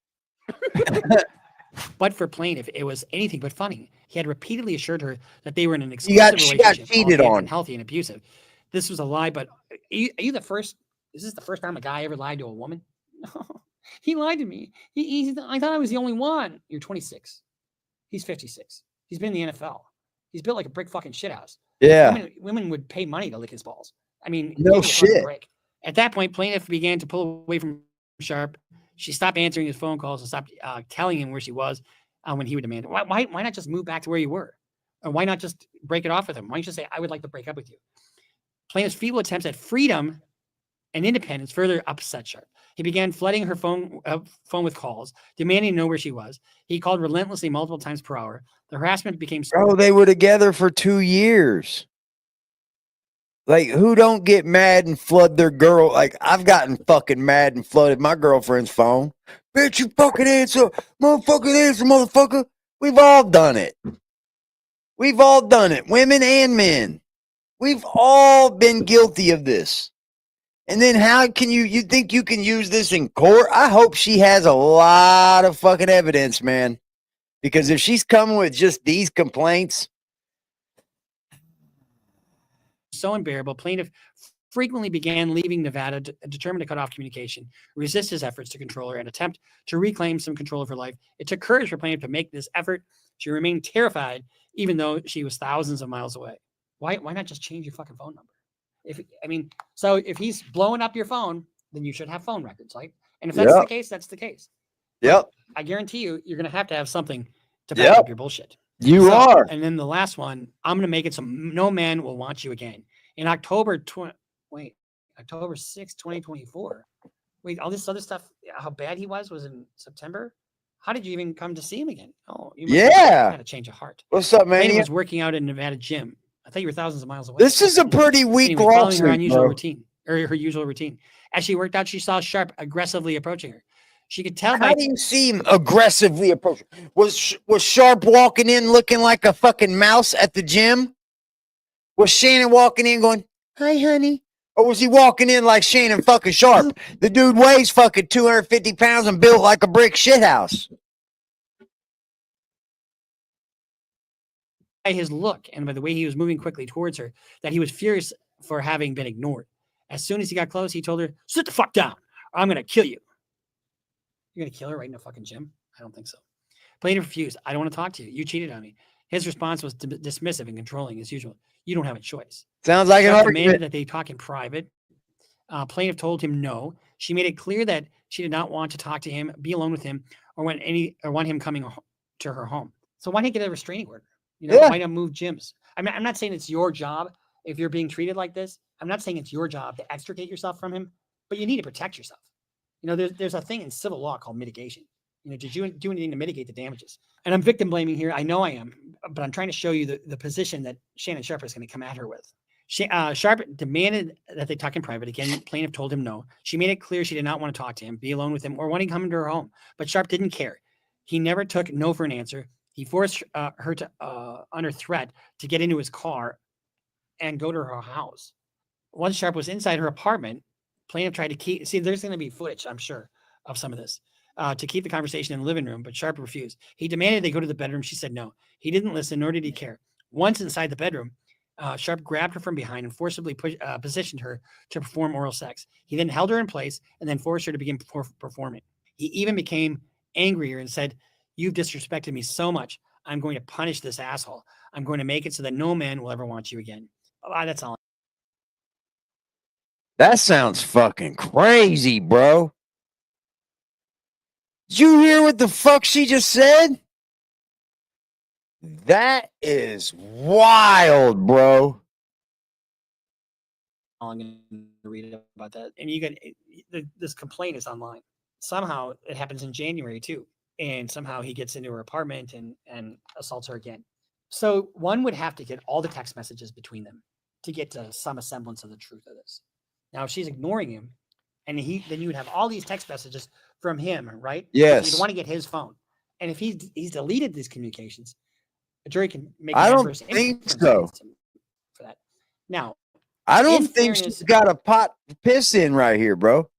But for plaintiff, it was anything but funny. He had repeatedly assured her that they were in an exclusive She got relationship, cheated on. healthy and abusive. This was a lie, but are you the first? Is this the first time a guy ever lied to a woman? He lied to me. I thought I was the only one. You're 26. He's 56. He's been in the NFL. He's built like a brick fucking shithouse. Yeah. Women would pay money to lick his balls. I mean, no shit. At that point, plaintiff began to pull away from Sharpe. She stopped answering his phone calls and stopped telling him where she was when he would demand it. Why not just move back to where you were? Or why not just break it off with him? Why don't you just say, I would like to break up with you? Plaintiff's feeble attempts at freedom and independence further upset Sharpe. He began flooding her phone with calls, demanding to know where she was. He called relentlessly multiple times per hour. The harassment became... Bro, they were together for 2 years. Like, who don't get mad and flood their girl? Like, I've gotten fucking mad and flooded my girlfriend's phone. Bitch, you fucking answer. Motherfucking answer, motherfucker. We've all done it. We've all done it. Women and men. We've all been guilty of this. And then how can you think you can use this in court? I hope she has a lot of fucking evidence, man. Because if she's coming with just these complaints... So unbearable, plaintiff frequently began leaving Nevada, determined to cut off communication, resist his efforts to control her, and attempt to reclaim some control of her life. It took courage for plaintiff to make this effort. She remained terrified, even though she was thousands of miles away. Why not just change your fucking phone number? So if he's blowing up your phone, then you should have phone records, right? And if that's the case, that's the case. Yep. I guarantee you, you're going to have something to back up your bullshit. You are. And then the last one, I'm going to make it so no man will want you again. In October 6th, 2024. Wait, all this other stuff, how bad he was in September? How did you even come to see him again? Oh, you had a change of heart. What's up, man? He was working out in Nevada gym. I thought you were thousands of miles away. This is a pretty weak following her lawsuit, unusual bro. routine, or her usual routine. As she worked out, she saw Sharpe aggressively approaching her. She could tell How do you see him aggressively approaching? Was Sharpe walking in looking like a fucking mouse at the gym? Was Shannon walking in going, "Hi, honey"? Or was he walking in like Shannon fucking Sharpe? The dude weighs fucking 250 pounds and built like a brick shithouse. By his look and by the way he was moving quickly towards her, that he was furious for having been ignored. As soon as he got close, he told her, "Sit the fuck down, or I'm going to kill you." You're going to kill her right in the fucking gym? I don't think so. Plaintiff refused. "I don't want to talk to you. You cheated on me." His response was dismissive and controlling as usual. "You don't have a choice." Sounds like an argument. argument. That they talk in private. Plaintiff told him no. She made it clear that she did not want to talk to him, be alone with him, or want him coming to her home. So why didn't he get a restraining order? Why not move gyms? I'm not saying it's your job if you're being treated like this. I'm not saying it's your job to extricate yourself from him, but you need to protect yourself. There's a thing in civil law called mitigation. Did you do anything to mitigate the damages? And I'm victim blaming here. I know I am, but I'm trying to show you the position that Shannon Sharpe is going to come at her with. Sharpe demanded that they talk in private. Again, plaintiff told him no. She made it clear she did not want to talk to him, be alone with him, or want to come into her home. But Sharpe didn't care. He never took no for an answer. He forced her to under threat to get into his car and go to her house. Once Sharpe was inside her apartment, plaintiff tried to see, there's going to be footage, I'm sure, of some of this, to keep the conversation in the living room, but Sharpe refused. He demanded they go to the bedroom. She said no. He didn't listen, nor did he care. Once inside the bedroom, Sharpe grabbed her from behind and forcibly positioned her to perform oral sex. He then held her in place and then forced her to begin performing. He even became angrier and said, "You've disrespected me so much. I'm going to punish this asshole. I'm going to make it so that no man will ever want you again." That's all. That sounds fucking crazy, bro. Did you hear what the fuck she just said? That is wild, bro. I'm going to read about that. And you got this complaint is online. Somehow it happens in January too. And somehow he gets into her apartment and assaults her again. So one would have to get all the text messages between them to get to some semblance of the truth of this. Now, if she's ignoring him, and then you would have all these text messages from him, right? Yes. You'd want to get his phone. And if he's deleted these communications, a jury can make. I don't think so. For that. Now, I don't think she's got a pot to piss in right here, bro.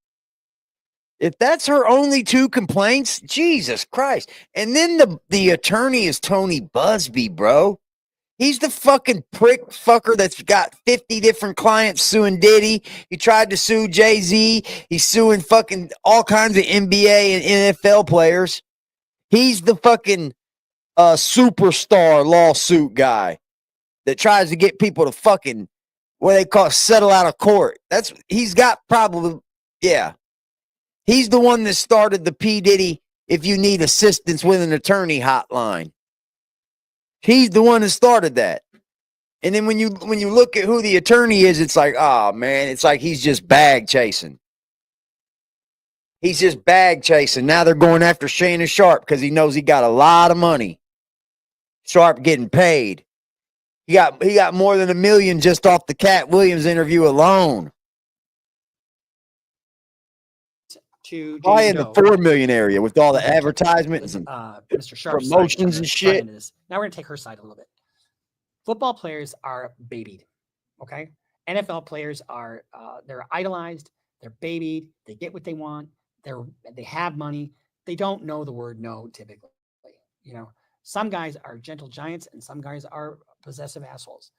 If that's her only two complaints, Jesus Christ. And then the attorney is Tony Busby, bro. He's the fucking prick fucker that's got 50 different clients suing Diddy. He tried to sue Jay-Z. He's suing fucking all kinds of NBA and NFL players. He's the fucking superstar lawsuit guy that tries to get people to fucking, what they call, settle out of court. He's got probably, yeah. He's the one that started the P. Diddy, if you need assistance with an attorney hotline. He's the one that started that. And then when you look at who the attorney is, it's like, oh man, it's like he's just bag chasing. He's just bag chasing. Now they're going after Shannon Sharpe because he knows he got a lot of money. Sharpe getting paid. He got more than $1 million just off the Cat Williams interview alone. Probably in the $4 million area with all the advertisements and Mr. Sharpe's promotions and shit. Now we're gonna take her side a little bit. Football players are babied, okay? NFL players are they're idolized, they're babied, they get what they want, they have money, they don't know the word no typically. Some guys are gentle giants and some guys are possessive assholes.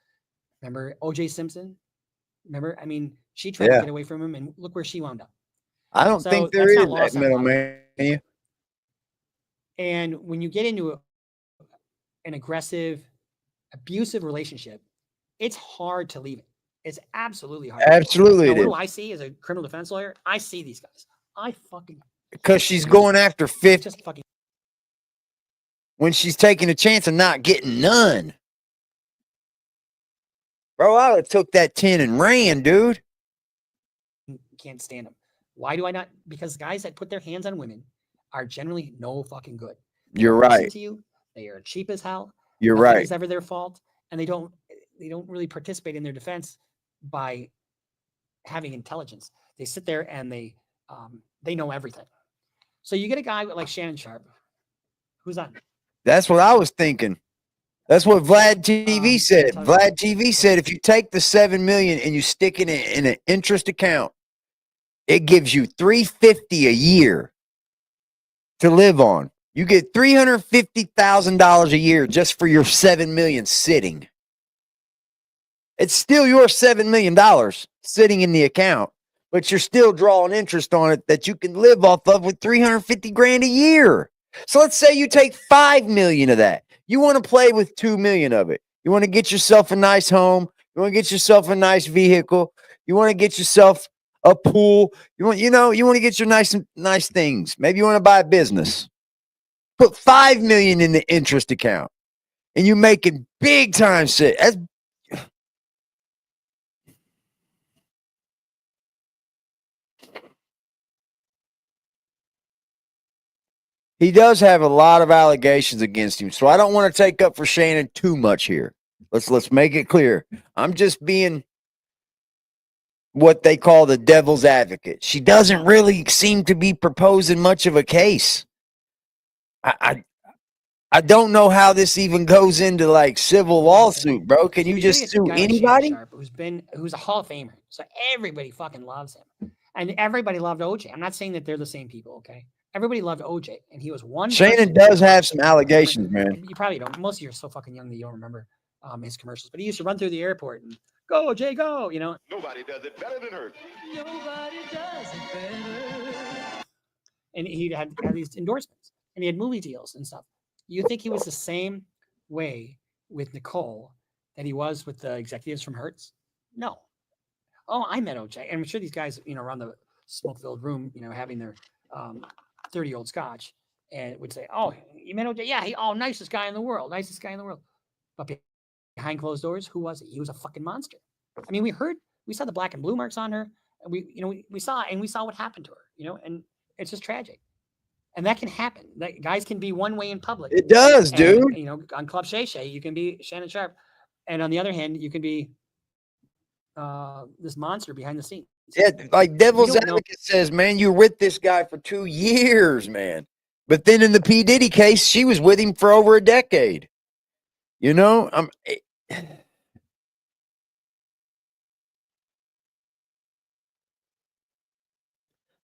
Remember O.J. Simpson? Remember? I mean, she tried to get away from him, and look where she wound up. I don't think there is that middleman. And when you get into an aggressive, abusive relationship, it's hard to leave it. It's absolutely hard. Absolutely, Now, it what is. do I see as a criminal defense lawyer? I see these guys. I fucking Because she's going after 50 just fucking when she's taking a chance of not getting none. Bro, I would have took that 10 and ran, dude. can't stand them. Why do I not? Because guys that put their hands on women are generally no fucking good. They You're don't listen right. to you. They are cheap as hell. You're Nothing right. is ever their fault, and they don't really participate in their defense by having intelligence. They sit there and they know everything. So you get a guy like Shannon Sharpe, who's on. That's what I was thinking. That's what Vlad TV said. Vlad TV said if you take the 7 million and you stick it in an interest account, it gives you $350 a year to live on. You get $350,000 a year just for your 7 million sitting. It's still your $7 million sitting in the account, but you're still drawing interest on it that you can live off of with 350 grand a year. So let's say you take 5 million of that. You want to play with 2 million of it. You want to get yourself a nice home. You want to get yourself a nice vehicle. You want to get yourself a pool. You want to get your nice things. Maybe you want to buy a business. Put 5 million in the interest account and you're making big time shit. That's He does have a lot of allegations against him, so I don't want to take up for Shannon too much here. Let's make it clear. I'm just being what they call the devil's advocate. She doesn't really seem to be proposing much of a case. I don't know how this even goes into like civil lawsuit, bro. Can you just sue anybody? Sharpe, who's a Hall of Famer, so everybody fucking loves him, and everybody loved OJ. I'm not saying that they're the same people, okay? Everybody loved OJ, and he was one. Shannon does have some allegations, man. You probably don't. Most of you are so fucking young that you don't remember his commercials. But he used to run through the airport and go, OJ, go. You know. Nobody does it better than her. Nobody does it better. And he had these endorsements, and he had movie deals and stuff. You think he was the same way with Nicole that he was with the executives from Hertz? No. Oh, I met OJ, and I'm sure these guys, around the smoke-filled room, having their 30-year-old scotch, and would say, "Oh, you met OJ? Yeah, nicest guy in the world, nicest guy in the world." But behind closed doors, who was he? He was a fucking monster. I mean, we saw the black and blue marks on her, and we saw what happened to her, and it's just tragic. And that can happen. That guys can be one way in public. It does, dude. On Club Shay Shay, you can be Shannon Sharpe, and on the other hand, you can be this monster behind the scenes. Yeah, like devil's advocate says, man, you're with this guy for 2 years, man. But then in the P. Diddy case, she was with him for over a decade. The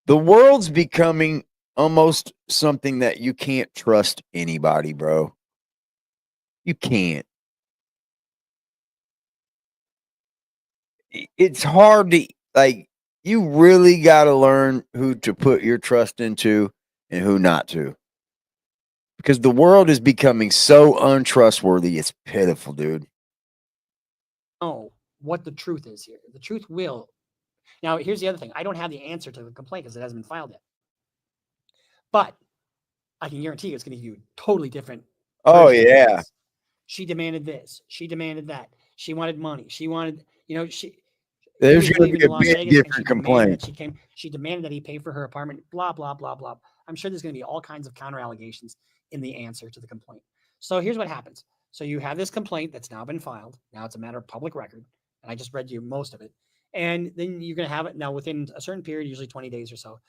world's becoming almost something that you can't trust anybody, bro. You can't. It's hard to, you really got to learn who to put your trust into and who not to. Because the world is becoming so untrustworthy. It's pitiful, dude. Know what the truth is here. The truth will. Now, here's the other thing. I don't have the answer to the complaint because it hasn't been filed yet. But I can guarantee you it's going to give you totally different. Oh, yeah. She demanded this. She demanded that. She wanted money. She wanted, There's going to be a big different complaint. She demanded that he pay for her apartment, blah, blah, blah, blah. I'm sure there's going to be all kinds of counter allegations in the answer to the complaint. So here's what happens. So you have this complaint that's now been filed. Now it's a matter of public record. And I just read you most of it. And then you're going to have it now within a certain period, usually 20 days or so.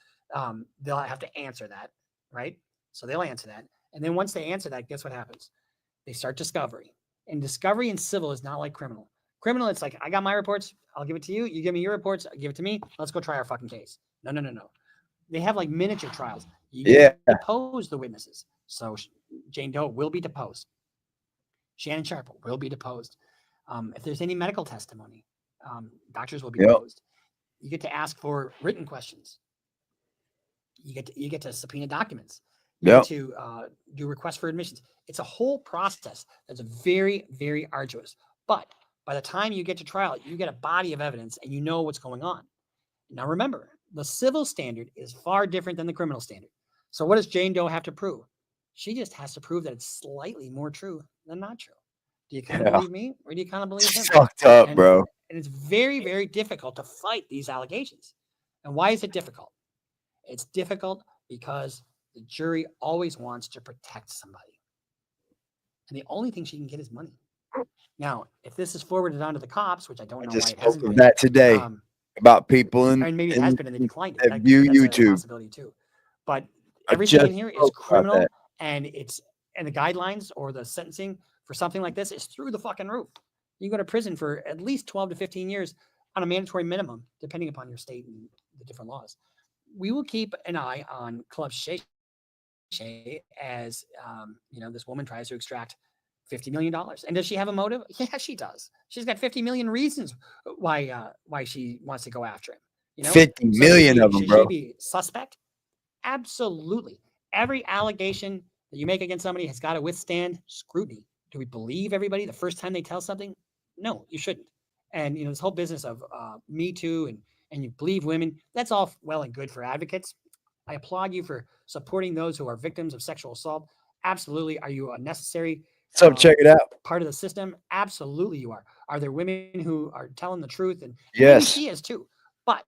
They'll have to answer that, right? So they'll answer that. And then once they answer that, guess what happens? They start discovery. And discovery in civil is not like criminal. Criminal, it's like, I got my reports. I'll give it to you. You give me your reports. Give it to me. Let's go try our fucking case. No. They have like miniature trials. You depose the witnesses. So Jane Doe will be deposed. Shannon Sharpe will be deposed. If there's any medical testimony, doctors will be deposed. You get to ask for written questions. You get to subpoena documents. You get to do requests for admissions. It's a whole process that's very, very arduous. But By the time you get to trial, you get a body of evidence and you know what's going on. Now, remember, the civil standard is far different than the criminal standard. So what does Jane Doe have to prove? She just has to prove that it's slightly more true than not true. Do you kind of believe me, or do you kind of believe him? Fucked up, bro. And it's very, very difficult to fight these allegations. And why is it difficult? It's difficult because the jury always wants to protect somebody. And the only thing she can get is money. Now, if this is forwarded onto the cops, which I don't know I just why it spoke hasn't of been, that today about people in, and maybe it has been and they declined it. that That's view a YouTube. possibility too. But everything just in here is spoke about criminal, that. and the guidelines or the sentencing for something like this is through the fucking roof. You can go to prison for at least 12 to 15 years on a mandatory minimum, depending upon your state and the different laws. We will keep an eye on Club Shay as this woman tries to extract $50 million. And does she have a motive? Yeah, she does. She's got 50 million reasons why she wants to go after him. 50 million of them, should bro. she be suspect? Absolutely. Every allegation that you make against somebody has got to withstand scrutiny. Do we believe everybody the first time they tell something? No, you shouldn't. And this whole business of Me Too and you believe women, that's all well and good for advocates. I applaud you for supporting those who are victims of sexual assault. Absolutely. Are you a necessary So check it out. part of the system? Absolutely you are. Are there women who are telling the truth? And Yes. maybe she is too. But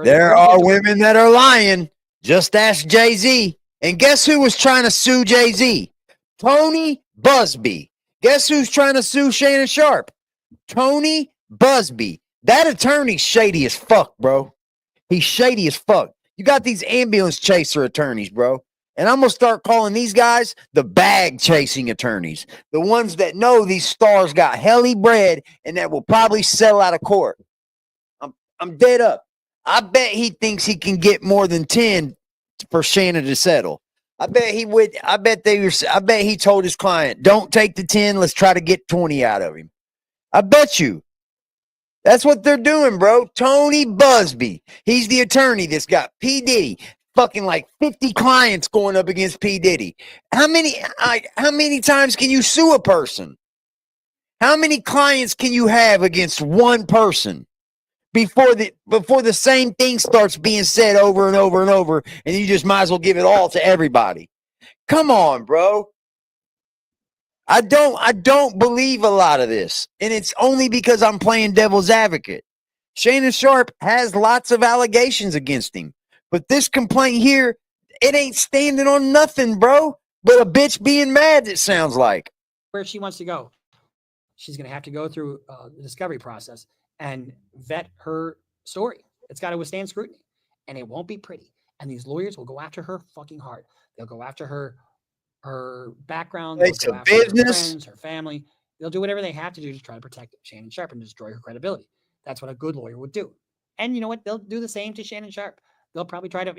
there are women that are lying. Just ask Jay-Z. And guess who was trying to sue Jay-Z? Tony Busby. Guess who's trying to sue Shannon Sharpe? Tony Busby. That attorney's shady as fuck, bro. He's shady as fuck. You got these ambulance chaser attorneys, bro. And I'm going to start calling these guys the bag chasing attorneys. The ones that know these stars got helly bread and that will probably settle out of court. I'm dead up. I bet he thinks he can get more than 10 for Shannon to settle. I bet he would. I bet he told his client, don't take the 10. Let's try to get 20 out of him. I bet you. That's what they're doing, bro. Tony Busby. He's the attorney that's got P. Diddy. Fucking like 50 clients going up against P. Diddy. How many times can you sue a person? How many clients can you have against one person before the same thing starts being said over and over and over, and you just might as well give it all to everybody? Come on, bro. I don't believe a lot of this, and it's only because I'm playing devil's advocate. Shannon Sharpe has lots of allegations against him, but this complaint here, it ain't standing on nothing, bro, but a bitch being mad, it sounds like. Where she wants to go, she's going to have to go through the discovery process and vet her story. It's got to withstand scrutiny, and it won't be pretty. And these lawyers will go after her fucking hard. They'll go after her background, they'll go after her friends, her family. They'll do whatever they have to do to try to protect Shannon Sharpe and destroy her credibility. That's what a good lawyer would do. And you know what? They'll do the same to Shannon Sharpe. They'll probably try to,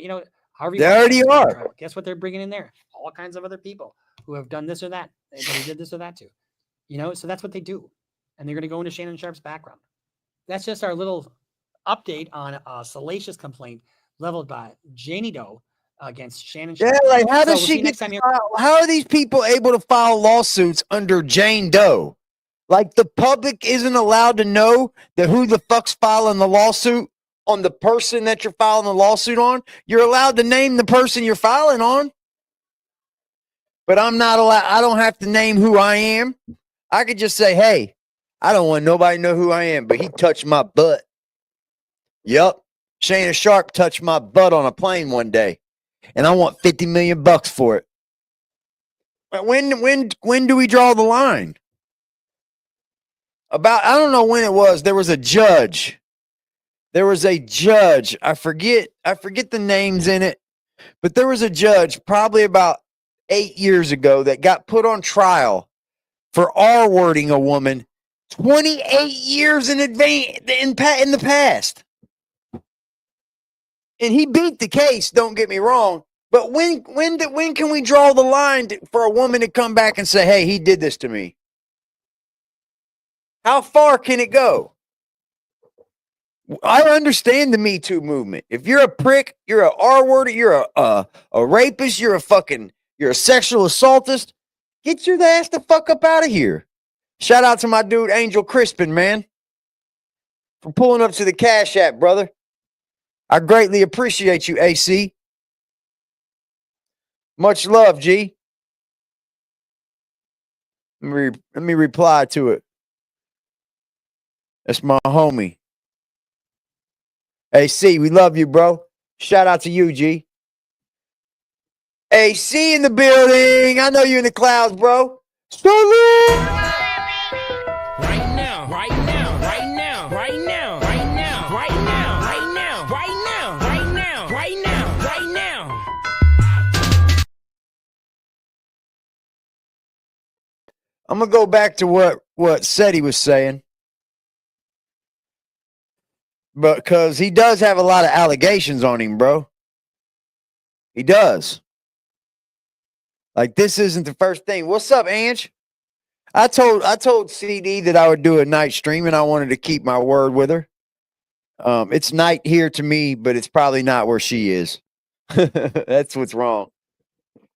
however. They already are. Guess what they're bringing in there? All kinds of other people who have done this or that. They did this or that too. So that's what they do. And they're going to go into Shannon Sharpe's background. That's just our little update on a salacious complaint leveled by Janie Doe against Shannon Sharpe. Yeah, like how does she get how are these people able to file lawsuits under Jane Doe? Like the public isn't allowed to know that who the fuck's filing the lawsuit on the person that you're filing the lawsuit on. You're allowed to name the person you're filing on. But I'm not allowed. I don't have to name who I am. I could just say, hey, I don't want nobody to know who I am, but he touched my butt. Yep. Shannon Sharpe touched my butt on a plane one day, and I want $50 million for it. But when do we draw the line? I don't know when it was. There was a judge. I forget the names in it, but there was a judge probably about 8 years ago that got put on trial for R-wording a woman 28 years in advance in the past. And he beat the case, don't get me wrong. But when can we draw the line for a woman to come back and say, hey, he did this to me? How far can it go? I understand the Me Too movement. If you're a prick, you're an R-worder, you're a rapist, you're a sexual assaultist, get your ass the fuck up out of here. Shout out to my dude Angel Crispin, man, for pulling up to the Cash App, brother. I greatly appreciate you, AC. Much love, G. Let me reply to it. That's my homie. AC, we love you, bro. Shout out to you, G. AC in the building. I know you in the clouds, bro. Salute! Right now, right now, right now, right now, right now, right now, right now, right now, right now, right now, right now. I'm gonna go back to what Seti was saying, but because he does have a lot of allegations on him, bro. He does. Like, this isn't the first thing. What's up, Ange? I told CD that I would do a night stream, and I wanted to keep my word with her. It's night here to me, but it's probably not where she is. That's what's wrong.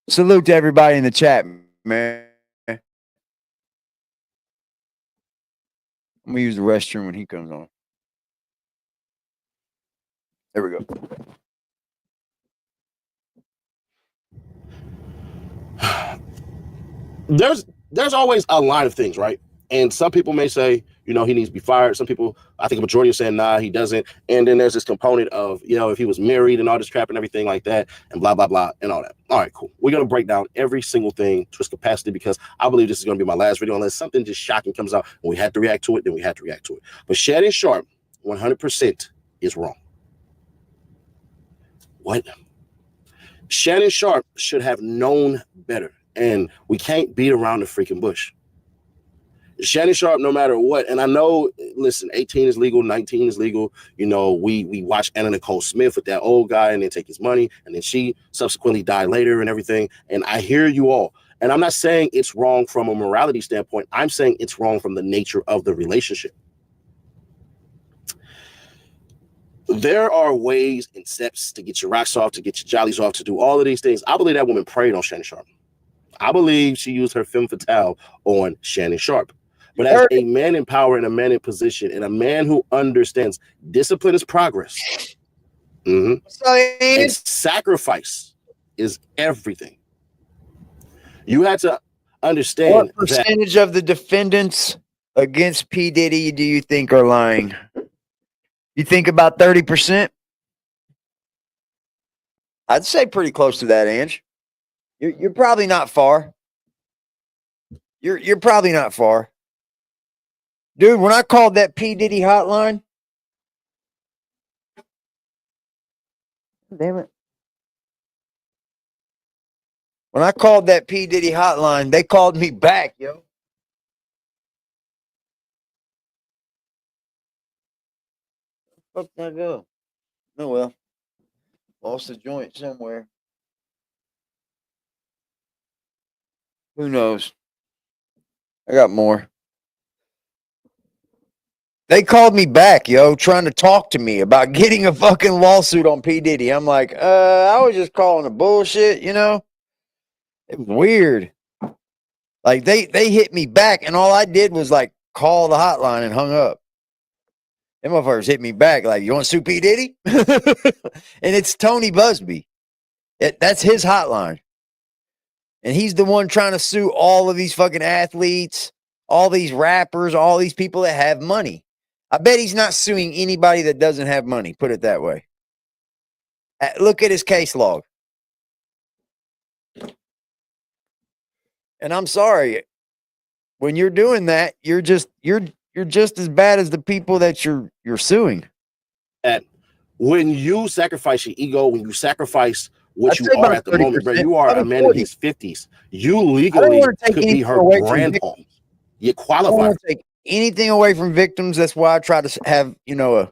Salute to everybody in the chat, man. I'm gonna use the restroom when he comes on. There we go. There's always a line of things, right? And some people may say, he needs to be fired. Some people, I think a majority are saying, nah, he doesn't. And then there's this component of, if he was married and all this crap and everything like that, and blah, blah, blah, and all that. All right, cool. We're going to break down every single thing to its capacity, because I believe this is going to be my last video, unless something just shocking comes out and we had to react to it, then we had to react to it. But Shannon Sharpe, 100% is wrong. What? Shannon Sharpe should have known better. And we can't beat around the freaking bush. Shannon Sharpe, no matter what, and I know, listen, 18 is legal, 19 is legal. We watched Anna Nicole Smith with that old guy and then take his money, and then she subsequently died later and everything. And I hear you all. And I'm not saying it's wrong from a morality standpoint. I'm saying it's wrong from the nature of the relationship. There are ways and steps to get your rocks off, to get your jollies off, to do all of these things. I believe that woman preyed on Shannon Sharpe. I believe she used her femme fatale on Shannon Sharpe. But as a man in power and a man in position and a man who understands discipline is progress, and sacrifice is everything. You had to understand what percentage of the defendants against P. Diddy do you think are lying? You think about 30%? I'd say pretty close to that, Ange. You're probably not far. You're probably not far. Dude, when I called that P. Diddy hotline, damn it. When I called that P. Diddy hotline, they called me back, yo. Where the fuck did I go? Oh, well. Lost the joint somewhere. Who knows? I got more. They called me back, yo, trying to talk to me about getting a fucking lawsuit on P. Diddy. I'm like, I was just calling the bullshit, It was weird. Like, they hit me back, and all I did was, like, call the hotline and hung up. Them motherfuckers hit me back, like, you want to sue P. Diddy? And it's Tony Busby. That's his hotline. And he's the one trying to sue all of these fucking athletes, all these rappers, all these people that have money. I bet he's not suing anybody that doesn't have money, put it that way. Look at his case log. And I'm sorry, when you're doing that, you're just as bad as the people that you're suing. And when you sacrifice your ego, when you sacrifice what you are at the moment, bro, you are a man in his 50s. You legally could be her grandpa. You qualify. I don't want to take anything away from victims. That's why I try to have, a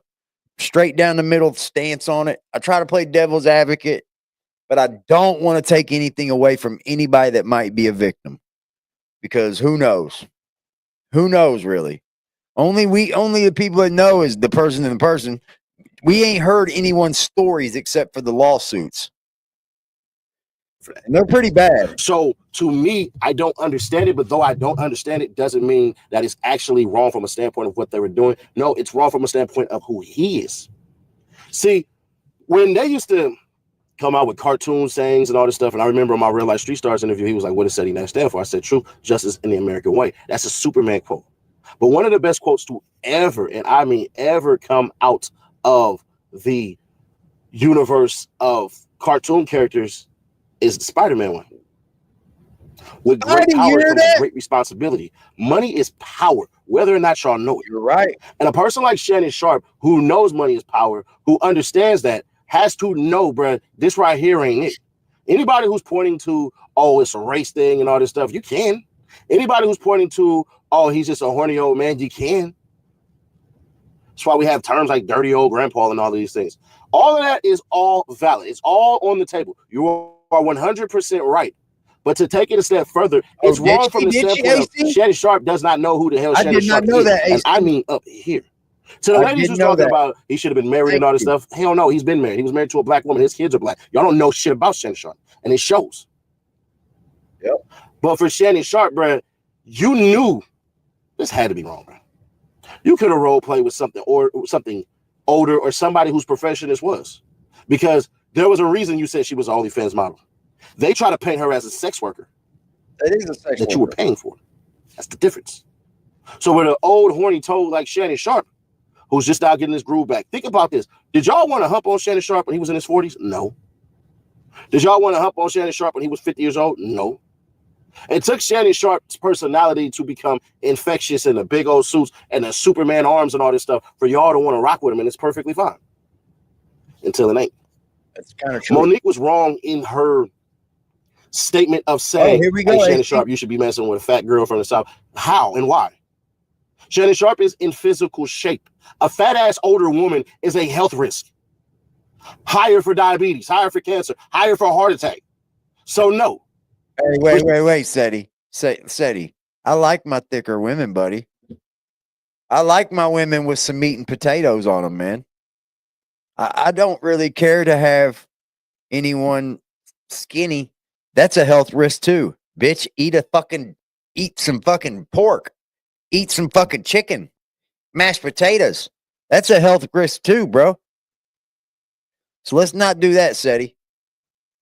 straight down the middle stance on it. I try to play devil's advocate, but I don't want to take anything away from anybody that might be a victim, because who knows? Who knows, really? Only the people that know is the person in the person. We ain't heard anyone's stories except for the lawsuits. for that. And they're pretty bad. So to me, I don't understand it, but though I don't understand it, doesn't mean that it's actually wrong from a standpoint of what they were doing. No, it's wrong from a standpoint of who he is. See, when they used to come out with cartoon sayings and all this stuff, and I remember in my Real Life Street Stars interview, he was like, what does SETI stand for? I said, truth, justice, in the American way. That's a Superman quote. But one of the best quotes to ever, and I mean ever, come out of the universe of cartoon characters is the Spider-Man one. With great power comes great responsibility. Money is power, whether or not y'all know it. You're right. And a person like Shannon Sharpe, who knows money is power, who understands that, has to know, bruh, this right here ain't it. Anybody who's pointing to, oh, it's a race thing and all this stuff, you can. Anybody who's pointing to, oh, he's just a horny old man, you can. That's why we have terms like dirty old grandpa and all of these things. All of that is all valid. It's all on the table. You are 100% right. But to take it a step further, it's wrong from the standpoint of Shannon Sharpe does not know who the hell Shannon Sharpe is. And I mean up here. To the ladies who's talking about he should have been married and all this stuff, hell no, he's been married. He was married to a black woman. His kids are black. Y'all don't know shit about Shannon Sharpe, and it shows. Yep. But for Shannon Sharpe, bro, you knew this had to be wrong, bro. You could have role played with something or something older or somebody whose profession this was, because there was a reason you said she was an OnlyFans model. They try to paint her as a sex worker. That is a sex worker that you were paying for. That's the difference. So with an old horny toad like Shannon Sharpe, who's just out getting his groove back, think about this. Did y'all want to hump on Shannon Sharpe when he was in his 40s? No. Did y'all want to hump on Shannon Sharpe when he was 50 years old? No. It took Shannon Sharpe's personality to become infectious in the big old suits and the Superman arms and all this stuff for y'all to want to rock with him, and it's perfectly fine. Until it ain't. That's kind of true. Monique was wrong in her statement of saying, here we go, hey, Shannon Sharpe, you should be messing with a fat girl from the South. How and why? Shannon Sharpe is in physical shape. A fat ass older woman is a health risk. Higher for diabetes, higher for cancer, higher for a heart attack. So no. Hey, wait, SETI. SETI. I like my thicker women, buddy. I like my women with some meat and potatoes on them, man. I don't really care to have anyone skinny. That's a health risk too. Bitch, eat some fucking pork. Eat some fucking chicken. Mashed potatoes. That's a health risk too, bro. So let's not do that, SETI.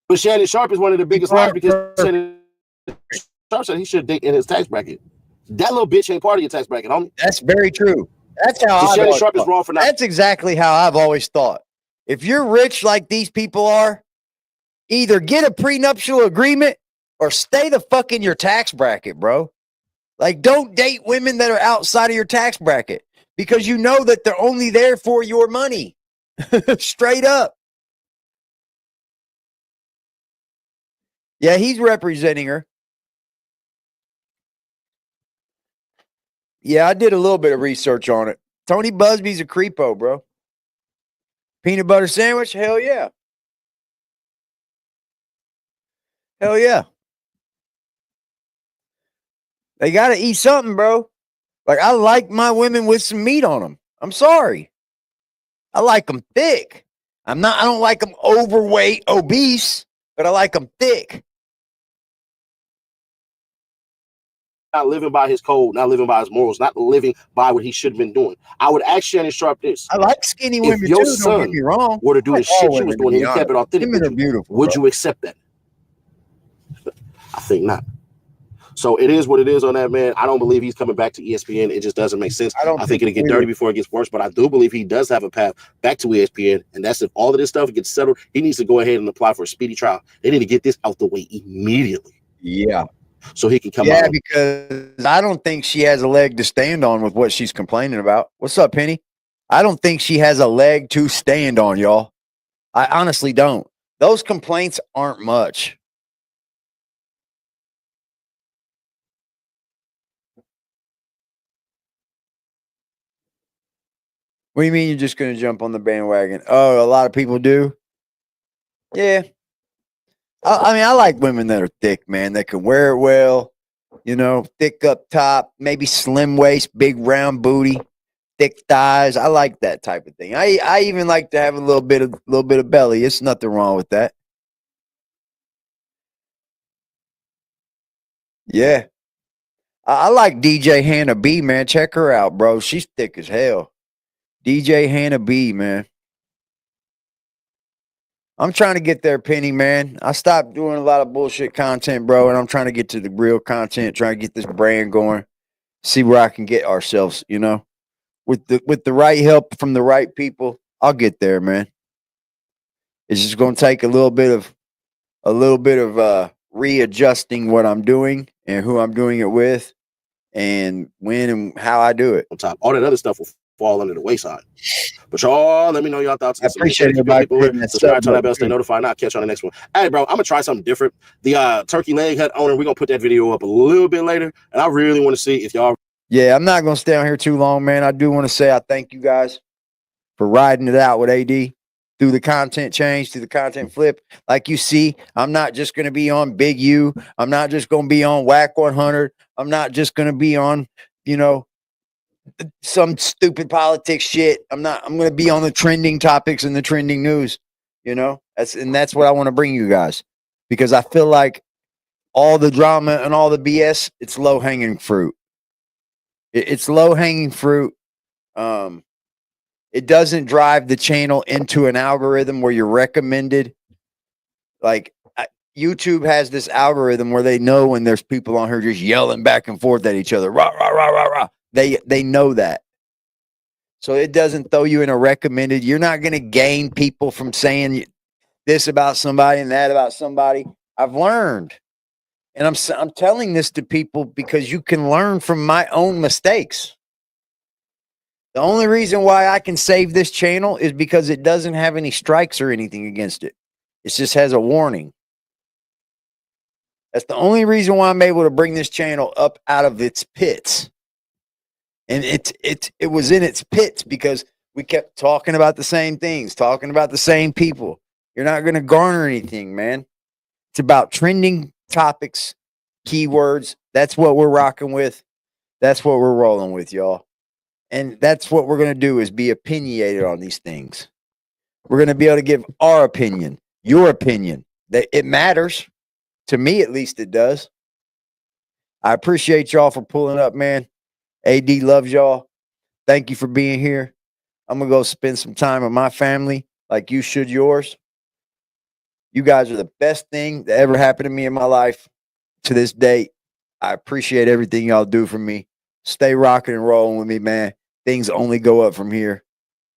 But Shannon Sharpe is one of the biggest liars because Shannon Sharpe said he should date in his tax bracket. That little bitch ain't part of your tax bracket, homie. That's very true. That's how Shannon Sharpe is wrong for that. That's exactly how I've always thought. If you're rich like these people are, either get a prenuptial agreement or stay the fuck in your tax bracket, bro. Like, don't date women that are outside of your tax bracket because you know that they're only there for your money. Straight up. Yeah, he's representing her. Yeah, I did a little bit of research on it. Tony Busby's a creepo, bro. Peanut butter sandwich? Hell yeah. Hell yeah. They got to eat something, bro. Like, I like my women with some meat on them. I'm sorry. I like them thick. I don't like them overweight, obese, but I like them thick. Not living by his code, not living by his morals, not living by what he should have been doing. I would ask Shannon Sharpe this. I like skinny women if your too, son don't get me wrong. Were to do the shit you was doing and you kept it authentic, women are beautiful, would you accept that? I think not. So it is what it is on that, man. I don't believe he's coming back to ESPN. It just doesn't make sense. I think it'll get dirty before it gets worse, but I do believe he does have a path back to ESPN, and that's if all of this stuff gets settled. He needs to go ahead and apply for a speedy trial. They need to get this out the way immediately. Yeah. So he can come out. Yeah, because I don't think she has a leg to stand on with what she's complaining about. What's up, Penny? I don't think she has a leg to stand on, y'all. I honestly don't. Those complaints aren't much. What do you mean you're just going to jump on the bandwagon? Oh, a lot of people do? Yeah. I mean, I like women that are thick, man, that can wear it well, you know, thick up top, maybe slim waist, big round booty, thick thighs. I like that type of thing. I even like to have a little bit of belly. It's nothing wrong with that. Yeah. I like DJ Hannah B, man. Check her out, bro. She's thick as hell. DJ Hannah B, man. I'm trying to get there, Penny, man. I stopped doing a lot of bullshit content, bro, and I'm trying to get to the real content, trying to get this brand going, see where I can get ourselves, you know. With the right help from the right people, I'll get there, man. It's just gonna take a little bit of readjusting what I'm doing and who I'm doing it with, and when and how I do it. On top, all that other stuff will fall under the wayside. But y'all, let me know y'all thoughts. I appreciate everybody. Subscribe, turn that bell, stay notified. Now catch you on the next one. Hey, bro, I'm gonna try something different. The turkey leg hut owner, we're gonna put that video up a little bit later, and I really want to see if y'all. Yeah, I'm not gonna stay on here too long, man. I do want to say I thank you guys for riding it out with AD through the content change, through the content flip. Like you see, I'm not just gonna be on Big U. I'm not just gonna be on Whack 100. I'm not just gonna be on, you know, some stupid politics shit. I'm going to be on the trending topics and the trending news, you know. That's what I want to bring you guys, because I feel like all the drama and all the BS, it's low hanging fruit. It's low hanging fruit. It doesn't drive the channel into an algorithm where you're recommended. Like YouTube has this algorithm where they know when there's people on here just yelling back and forth at each other. Rah, rah, rah, rah, rah. They know that. So it doesn't throw you in a recommended. You're not going to gain people from saying this about somebody and that about somebody. I've learned. And I'm telling this to people because you can learn from my own mistakes. The only reason why I can save this channel is because it doesn't have any strikes or anything against it. It just has a warning. That's the only reason why I'm able to bring this channel up out of its pits. And it was in its pits because we kept talking about the same things, talking about the same people. You're not going to garner anything, man. It's about trending topics, keywords. That's what we're rocking with. That's what we're rolling with, y'all. And that's what we're going to do, is be opinionated on these things. We're going to be able to give our opinion, your opinion. That it matters. To me, at least it does. I appreciate y'all for pulling up, man. AD loves y'all. Thank you for being here. I'm going to go spend some time with my family like you should yours. You guys are the best thing that ever happened to me in my life to this date. I appreciate everything y'all do for me. Stay rocking and rolling with me, man. Things only go up from here.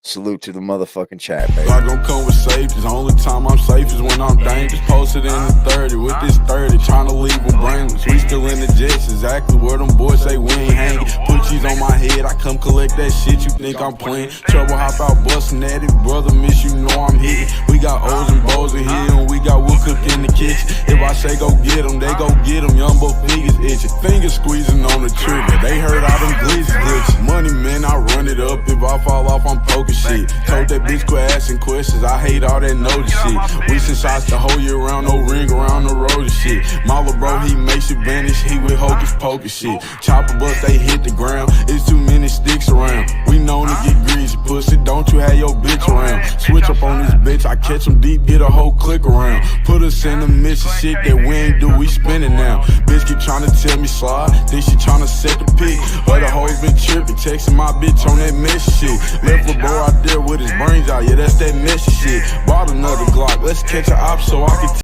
Salute to the motherfucking chat, baby. I gon' come with safety. The only time I'm safe is when I'm dangerous. Posted in the 30 with this 30, trying to leave them brainless. We still in the jets, exactly where them boys say we ain't hanging. Put cheese on my head, I come collect that shit. You think I'm playing? Trouble hop out busting at it, brother. Miss you know I'm hitting. We got O's and Bo's in here, and we got wood cook in the kitchen. If I say go get them, they go get them. Young boy fingers itching, fingers squeezing on the trigger. They heard all them glitches. Money man, I run it up. If I fall off, I'm poking shit. Told that bitch quit asking questions. I hate all that notice shit. We send shots the whole year round, no ring around the road and shit. My little bro, he makes it vanish. He with hocus pocus shit. Chopper bust, they hit the ground. It's too many sticks around. We known to get greasy, pussy. Don't you have your bitch around? Switch up on this bitch. I catch him deep, get a whole click around. Put us in the midst of shit that we ain't do. We spinning now. Bitch keep trying to tell me slide. Then she trying to set the pick. Other hoes been tripping, texting my bitch on that messy shit. Left a bro out there with his brains out, yeah, that's that messy shit. Bought another Glock, let's catch a op so I can